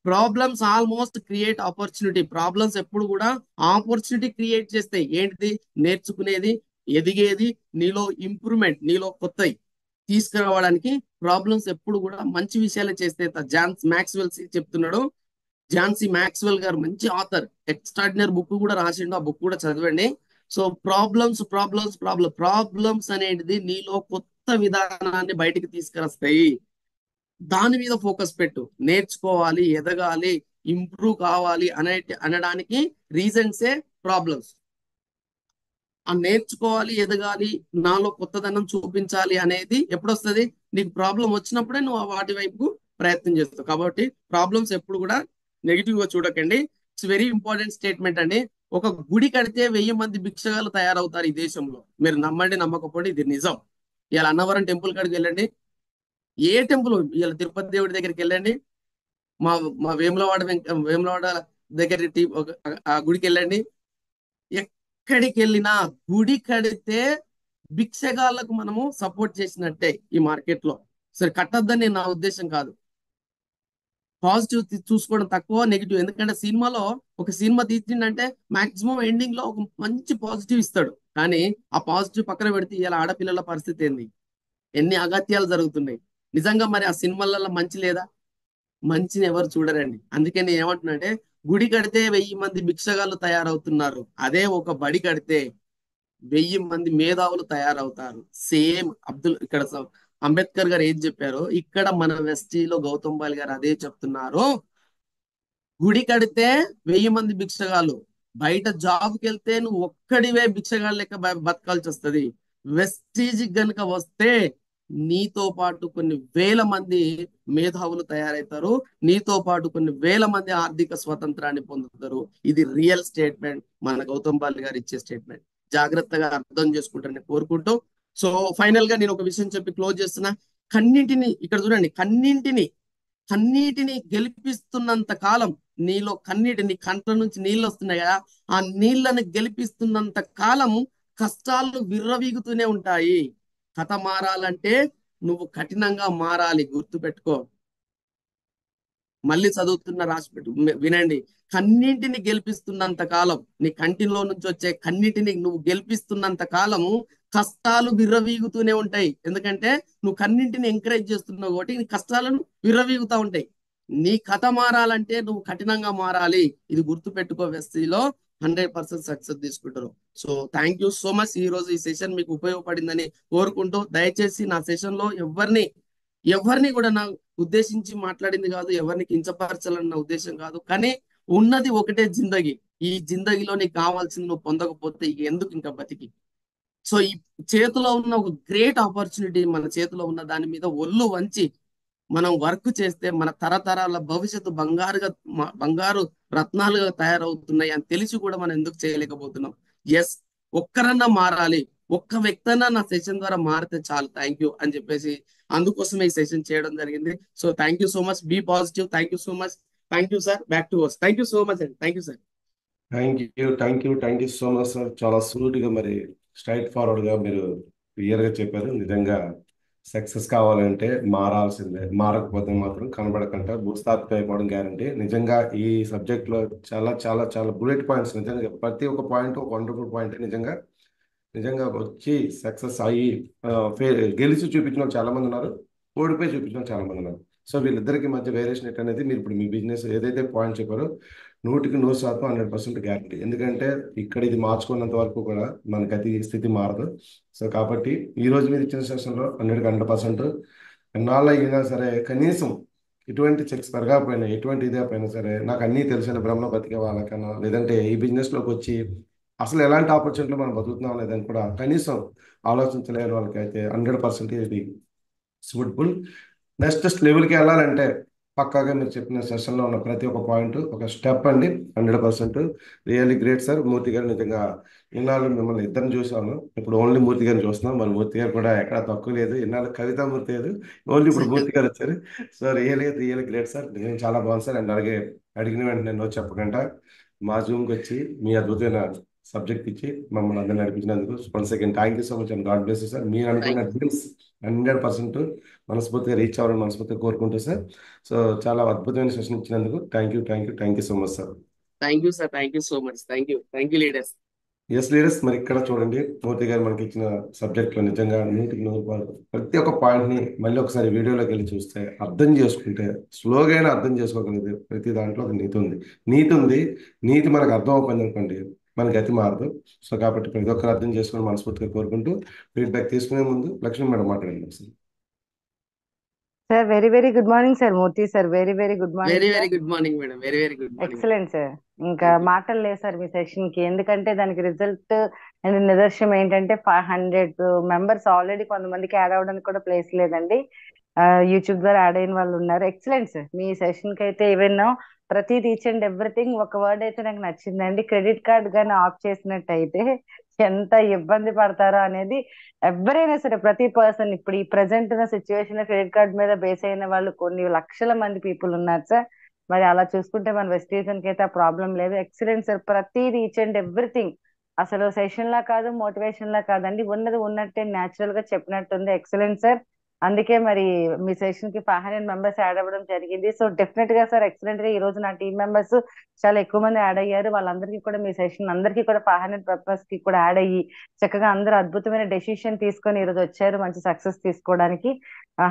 problems almost create opportunity. Problems ఎప్పుడు కూడా ఆపర్చునిటీ క్రియేట్ చేస్తాయి. ఏంటిది? నేర్చుకునేది, ఎదిగేది, నీలో ఇంప్రూవ్మెంట్, నీలో కొత్తవి తీసుకురావడానికి ప్రాబ్లమ్స్ ఎప్పుడు కూడా మంచి విషయాలే చేస్తే. మ్యాక్స్వెల్ చెప్తున్నాడు. ఝాన్సీ మ్యాక్స్వెల్ గారు మంచి ఆథర్, ఎక్స్ట్రాడినరీ బుక్ కూడా రాసిండు, ఆ బుక్ కూడా చదవండి. సో ప్రాబ్లమ్స్ అనేటిది నీలో కొత్త విధానాన్ని బయటికి తీసుకొస్తాయి. దాని మీద ఫోకస్ పెట్టు. నేర్చుకోవాలి, ఎదగాలి, ఇంప్రూవ్ కావాలి అనడానికి రీజన్సే ప్రాబ్లమ్స్. ఆ నేర్చుకోవాలి, ఎదగాలి, నాలో కొత్తదనం చూపించాలి అనేది ఎప్పుడు వస్తుంది? నీకు ప్రాబ్లం వచ్చినప్పుడే నువ్వు వాటి వైపు ప్రయత్నం చేస్తావు. కాబట్టి ప్రాబ్లమ్స్ ఎప్పుడు కూడా నెగిటివ్ గా చూడకండి. ఇట్స్ వెరీ ఇంపార్టెంట్ స్టేట్మెంట్ అండి. ఒక గుడి కడితే 1000 మంది భిక్షగాలు తయారవుతారు ఈ దేశంలో. మీరు నమ్మండి నమ్మకపోండి, ఇది నిజం. ఇలా అన్నవరం టెంపుల్ కాడికి వెళ్ళండి, ఏ టెంపుల్, ఇలా తిరుపతి దేవుడి దగ్గరికి వెళ్ళండి, మా మా వేములవాడ దగ్గర ఆ గుడికి వెళ్ళండి. ఎక్కడికి వెళ్ళినా గుడి కడితే భిక్షగాళ్ళకు మనము సపోర్ట్ చేసినట్టే ఈ మార్కెట్ లో. సరే, కట్టద్దని నా ఉద్దేశం కాదు. పాజిటివ్ చూసుకోవడం తక్కువ, నెగిటివ్. ఎందుకంటే సినిమాలో ఒక సినిమా తీసిండంటే మాక్సిమం ఎండింగ్ లో ఒక మంచి పాజిటివ్ ఇస్తాడు. కానీ ఆ పాజిటివ్ పక్కన పెడితే ఇలా ఆడపిల్లల పరిస్థితి ఏంది, ఎన్ని అగత్యాలు జరుగుతున్నాయి. నిజంగా మరి ఆ సినిమాలలో మంచి లేదా? మంచిని ఎవరు చూడరండి. అందుకే నేను ఏమంటున్నానంటే, గుడి కడితే 1000 మంది భిక్షగాళ్ళు తయారవుతున్నారు, అదే ఒక బడి కడితే 1000 మంది మేధావులు తయారవుతారు. సేమ్ ఇక్కడ అంబేద్కర్ గారు ఏం చెప్పారో, ఇక్కడ మన వెస్టీలో గౌతమ్ బాల్ గారు అదే చెప్తున్నారు. గుడి కడితే 1000 మంది భిక్షగాళ్ళు, బయట జాబ్కి వెళ్తే నువ్వు ఒక్కడివే భిక్షగాళ్ళు లెక్క బతకాల్సి వస్తుంది. వెస్టీజ్ గనుక వస్తే నీతో పాటు కొన్ని వేల మంది మేధావులు తయారవుతారు, నీతో పాటు కొన్ని వేల మంది ఆర్థిక స్వతంత్రాన్ని పొందుతారు. ఇది రియల్ స్టేట్మెంట్, మన గౌతమ్ బాల్ గారు ఇచ్చే స్టేట్మెంట్. జాగ్రత్తగా అర్థం చేసుకుంటారని కోరుకుంటూ, సో ఫైనల్ గా నేను ఒక విషయం చెప్పి క్లోజ్ చేస్తున్నా. కన్నింటిని ఇక్కడ చూడండి, కన్నీటిని గెలిపిస్తున్నంత కాలం, నీలో నీ కంట్ల నుంచి నీళ్ళు వస్తున్నాయి కదా, ఆ నీళ్లను గెలిపిస్తున్నంత కాలం కష్టాలు విర్రవీగుతూనే ఉంటాయి. కథ మారాలంటే నువ్వు కఠినంగా మారాలి, గుర్తుపెట్టుకో. మళ్ళీ చదువుతున్న రాసిపెట్టు, వినండి. కన్నింటిని గెలిపిస్తున్నంత కాలం, నీ కంటిలో నుంచి వచ్చే కన్నిటిని నువ్వు గెలిపిస్తున్నంత కాలము కష్టాలు విర్రవీగుతూనే ఉంటాయి. ఎందుకంటే నువ్వు కన్నింటిని ఎంకరేజ్ చేస్తున్నావు కాబట్టి నీ కష్టాలను విర్రవీగుతూ ఉంటాయి. నీ కథ మారాలంటే నువ్వు కఠినంగా మారాలి. ఇది గుర్తుపెట్టుకో. వెస్టీలో 100% సక్సెస్ తీసుకుంటారు. So thank you so much. ఈ రోజు ఈ సెషన్ మీకు ఉపయోగపడిందని కోరుకుంటూ, దయచేసి నా సెషన్ లో ఎవరిని కూడా నా ఉద్దేశించి మాట్లాడింది కాదు, ఎవరిని కించపరచాలన్న ఉద్దేశం కాదు. కానీ ఉన్నది ఒకటే జిందగీ. ఈ జిందగీలో నీకు కావాల్సింది నువ్వు పొందకపోతే ఎందుకు ఇంకా బతికి? సో ఈ చేతిలో ఉన్న ఒక గ్రేట్ ఆపర్చునిటీ, మన చేతిలో ఉన్న దాని మీద ఒళ్ళు వంచి మనం వర్క్ చేస్తే మన తరతరాల భవిష్యత్తు బంగారు రత్నాలుగా తయారవుతున్నాయి అని తెలిసి కూడా మనం ఎందుకు చేయలేకపోతున్నాం? ఎస్, ఒక్కరన్నా మారాలి, ఒక్క వ్యక్తి అన్నా నా సెషన్ ద్వారా మారితే చాలు, థ్యాంక్ యూ అని చెప్పేసి అందుకోసమే ఈ సెషన్ చేయడం జరిగింది. So thank you so much, be positive. Thank you so much. Thank you sir. Back to verse. Thank you so much అండి. Thank you sir. Thank you so much sir. చాలా సూటిగా మరి స్ట్రైట్ ఫార్వర్డ్గా మీరు క్లియర్గా చెప్పారు. నిజంగా సక్సెస్ కావాలంటే మారాల్సిందే, మారకపోతే మాత్రం కనబడకంట భూస్థాపితం అయిపోవడం గ్యారంటీ. నిజంగా ఈ సబ్జెక్ట్లో చాలా చాలా చాలా బుల్లెట్ పాయింట్స్, నిజంగా ప్రతి ఒక్క పాయింట్ ఒక వండర్ఫుల్ పాయింట్. నిజంగా నిజంగా వచ్చి సక్సెస్ అయ్యి ఆ, గెలిచి చూపించిన వాళ్ళు చాలా మంది ఉన్నారు, ఓడిపోయి చూపించిన వాళ్ళు చాలా మంది ఉన్నారు. సో వీళ్ళిద్దరికి మధ్య వేరియేషన్ ఏంటి అనేది మీరు ఇప్పుడు మీ బిజినెస్ ఏదైతే పాయింట్ చెప్పారో 100% 100% గ్యారంటీ. ఎందుకంటే ఇక్కడ ఇది మార్చుకున్నంత వరకు కూడా మన గతి స్థితి మారదు. సో కాబట్టి ఈ రోజు మీరు ఇచ్చిన సెషన్లో 100% ఎన్నాళ్ళు అయినా సరే కనీసం ఎటువంటి చెక్స్ పెరగకపోయినా ఎటువంటి ఇదే పోయినా సరే నాకు అన్నీ తెలిసిన బ్రహ్మ బతికే వాళ్ళకన్నా, లేదంటే ఈ బిజినెస్లోకి వచ్చి అసలు ఎలాంటి ఆపర్చునిటీలో మనం బతుకుతున్నాం లేదని కూడా కనీసం ఆలోచించలేని వాళ్ళకైతే 100% ఇది సూటబుల్. నెక్స్ట్ లెవెల్కి వెళ్ళాలంటే పక్కాగా మీరు చెప్పిన సెషన్లో ఉన్న ప్రతి ఒక్క పాయింట్ ఒక స్టెప్ అండి. 100% రియల్లీ గ్రేట్ సార్. మూర్తి గారు నిజంగా ఇన్నాళ్ళు మిమ్మల్ని ఇద్దరిని చూసాను, ఇప్పుడు ఓన్లీ మూర్తి గారిని చూస్తున్నాం. మరి మూర్తి గారు కూడా ఎక్కడ తక్కువ లేదు, ఇన్నాళ్ళు కవితా మూర్తి లేదు, ఓన్లీ ఇప్పుడు మూర్తి గారు వచ్చారు. So really great sir. నిజంగా చాలా బాగుంది సార్. అండ్ అలాగే అడిగిన వెంటనే నో చెప్పకుండా మా జూమ్కి వచ్చి మీ అద్భుతమైన సబ్జెక్ట్ ఇచ్చి మమ్మల్ని అందరిని నడిపించినందుకు once again thank you so much and God bless you sir. మీరు అనుకున్న డ్రీమ్స్ 100% మనస్ఫూర్తిగా రీచ్ అవ్వాలని మనస్ఫూర్తిగా కోరుకుంటూ సార్. సో చాలా అద్భుతమైన సెషన్ ఇచ్చినందుకు thank you so much sir. Thank you sir. Thank you so much. Thank you leaders. Yes leaders, మరి ఇక్కడ చూడండి మూర్తి గారు మనకి ఇచ్చిన సబ్జెక్ట్లో నిజంగా 100% ప్రతి ఒక్క పాయింట్ని మళ్ళీ ఒకసారి వీడియోలోకి వెళ్ళి చూస్తే అర్థం చేసుకుంటే స్లోగా అయినా అర్థం చేసుకోగలిగితే ప్రతి దాంట్లో ఒక నీతి ఉంది. నీతి మనకు అర్థం అయిపోయింది అనుకోండి మన గతి మారదు. సో కాబట్టి ప్రతి ఒక్కరు అర్థం చేసుకుని మనస్ఫూర్తిగా కోరుకుంటూ ఫీడ్బ్యాక్ తీసుకునే ముందు లక్ష్మీ మేడం మాట్లాడండి ఒకసారి. Sir very very good morning sir. Murthy sir very very good morning very sir. Very good morning madam. Very good morning. Excellent sir. ఇంకా థ్యాంక్ యూ. మాటలు లేవు సార్ మీ సెషన్ కి. ఎందుకంటే దానికి రిజల్ట్ అండ్ నిదర్శనం ఏంటంటే 500 మెంబర్స్ ఆల్రెడీ కొంతమందికి యాడ్ అవ్వడానికి కూడా ప్లేస్ లేదండి. యూట్యూబ్ ద్వారా యాడ్ అయిన వాళ్ళు ఉన్నారు. Excellent sir. మీ సెషన్ కి అయితే ఈవెన్ ప్రతిది ఈచ్ అండ్ ఎవ్రీథింగ్ ఒక వర్డ్ అయితే నాకు నచ్చిందండి. క్రెడిట్ కార్డ్ గానీ ఆఫ్ చేసినట్టయితే ఎంత ఇబ్బంది పడతారో అనేది ఎవరైనా సరే ప్రతి పర్సన్ ఇప్పుడు ఈ ప్రెసెంట్ ఉన్న సిచ్యువేషన్ లో క్రెడిట్ కార్డ్ మీద బేస్ అయిన వాళ్ళు కొన్ని లక్షల మంది పీపుల్ ఉన్నారు సార్. మరి అలా చూసుకుంటే మన వెస్టిజన్ కి అయితే ఆ ప్రాబ్లం లేదు. Excellent sir. ప్రతిది ఈచ్ అండ్ ఎవ్రీథింగ్ అసలు సెషన్ లా కాదు, మోటివేషన్ లా కాదండి, ఉన్నది ఉన్నట్టే న్యాచురల్ గా చెప్పినట్టుంది. Excellent sir. అందుకే మరి మీ సెషన్ కి 500 మెంబర్స్ యాడ్ అవ్వడం జరిగింది. సో డెఫినెట్ గా సార్ ఎక్సలెంట్ గా ఈ రోజు నా టీం మెంబర్స్ చాలా ఎక్కువ మంది యాడ్ అయ్యారు. వాళ్ళందరికీ కూడా మీ సెషన్ అందరికీ కూడా 500 మెంబర్స్ కి కూడా యాడ్ అయ్యి చక్కగా అందరూ అద్భుతమైన డెసిషన్ తీసుకొని ఈ రోజు వచ్చారు మంచి సక్సెస్ తీసుకోవడానికి.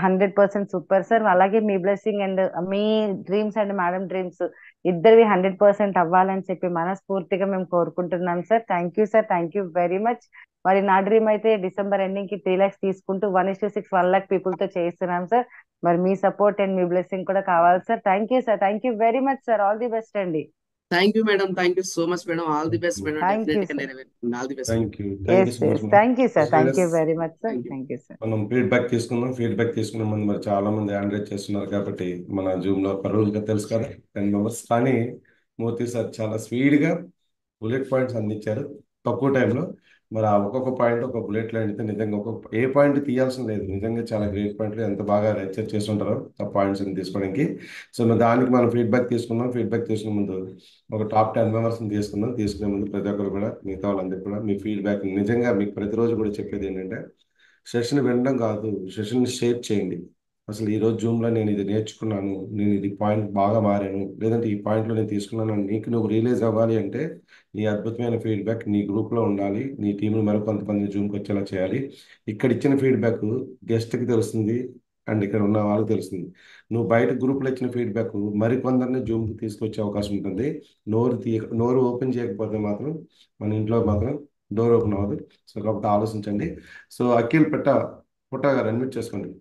100% సూపర్ సార్. అలాగే మీ బ్లెస్సింగ్ అండ్ మీ డ్రీమ్స్ అండ్ మేడం డ్రీమ్స్ ఇద్దరివి 100% అవ్వాలని చెప్పి మనస్ఫూర్తిగా మేము కోరుకుంటున్నాం sir. Thank you sir. Thank you very much. మరి నా డ్రీమ్ అయితే డిసెంబర్ ఎండింగ్ కి 3 lakhs తీసుకుంటూ 1:6 1 lakh పీపుల్ తో చేస్తున్నాం సార్. మరి మీ సపోర్ట్ అండ్ మీ బ్లెస్సింగ్ కూడా కావాలి sir. Thank you sir. Thank you very much sir. All the best అండి. Thank you madam. Thank you so much madam. All the best madam. Thank you definite గా sir. నెరవేరుతుంది. All the best. Thank you yes so much yes madam. Thank you sir. Thank you leaders, very much sir. Thank you. Thank you sir. మనం feedback తీసుకునే ముందు మరి చాలా మంది Android చేస్తున్నారు కాబట్టి మన జూమ్ లో రూల్గా తెలుసు కదా 10 మెంబర్స్. కానీ మూర్తి సార్ చాలా స్పీడ్ గా బుల్లెట్ పాయింట్స్ అందించారు తక్కువ టైంలో. మరి ఆ ఒక్కొక్క పాయింట్ ఒక బుల్లెట్ లైన్ అయితే నిజంగా ఏ పాయింట్ తీయాల్సిన లేదు. నిజంగా చాలా గ్రేట్ పాయింట్లు, ఎంత బాగా రీసెర్చ్ చేస్తుంటారో ఆ పాయింట్స్ తీసుకోవడానికి. సో మరి దానికి మనం ఫీడ్బ్యాక్ తీసుకున్నాం. ఫీడ్బ్యాక్ తీసుకునే ముందు ఒక టాప్ 10 మెంబర్స్ తీసుకున్నాం. తీసుకునే ముందు ప్రతి ఒక్కరు కూడా మిగతా వాళ్ళందరూ కూడా మీ ఫీడ్బ్యాక్ నిజంగా మీకు ప్రతిరోజు కూడా చెప్పేది ఏంటంటే సెషన్ వినడం కాదు, సెషన్ షేర్ చేయండి. అసలు ఈ రోజు జూమ్లో నేను ఇది నేర్చుకున్నాను, నేను ఇది పాయింట్ బాగా మారాను, లేదంటే ఈ పాయింట్లో నేను తీసుకున్నాను అని నీకు నువ్వు రియలైజ్ అవ్వాలి అంటే నీ అద్భుతమైన ఫీడ్బ్యాక్ నీ గ్రూప్లో ఉండాలి. నీ టీంలో మరికొంతమంది జూమ్కి వచ్చేలా చేయాలి. ఇక్కడ ఇచ్చిన ఫీడ్బ్యాక్ గెస్ట్కి తెలుస్తుంది అండ్ ఇక్కడ ఉన్న వాళ్ళకి తెలుస్తుంది. నువ్వు బయట గ్రూప్లో ఇచ్చిన ఫీడ్బ్యాక్ మరికొందరిని జూమ్కి తీసుకొచ్చే అవకాశం ఉంటుంది. నోరు ఓపెన్ చేయకపోతే మాత్రం మన ఇంట్లో మాత్రం డోర్ ఓపెన్ అవ్వదు. సో కాబట్టి ఆలోచించండి. సో అఖిల్ పుట్ట గారు అడ్మిట్ చేసుకోండి.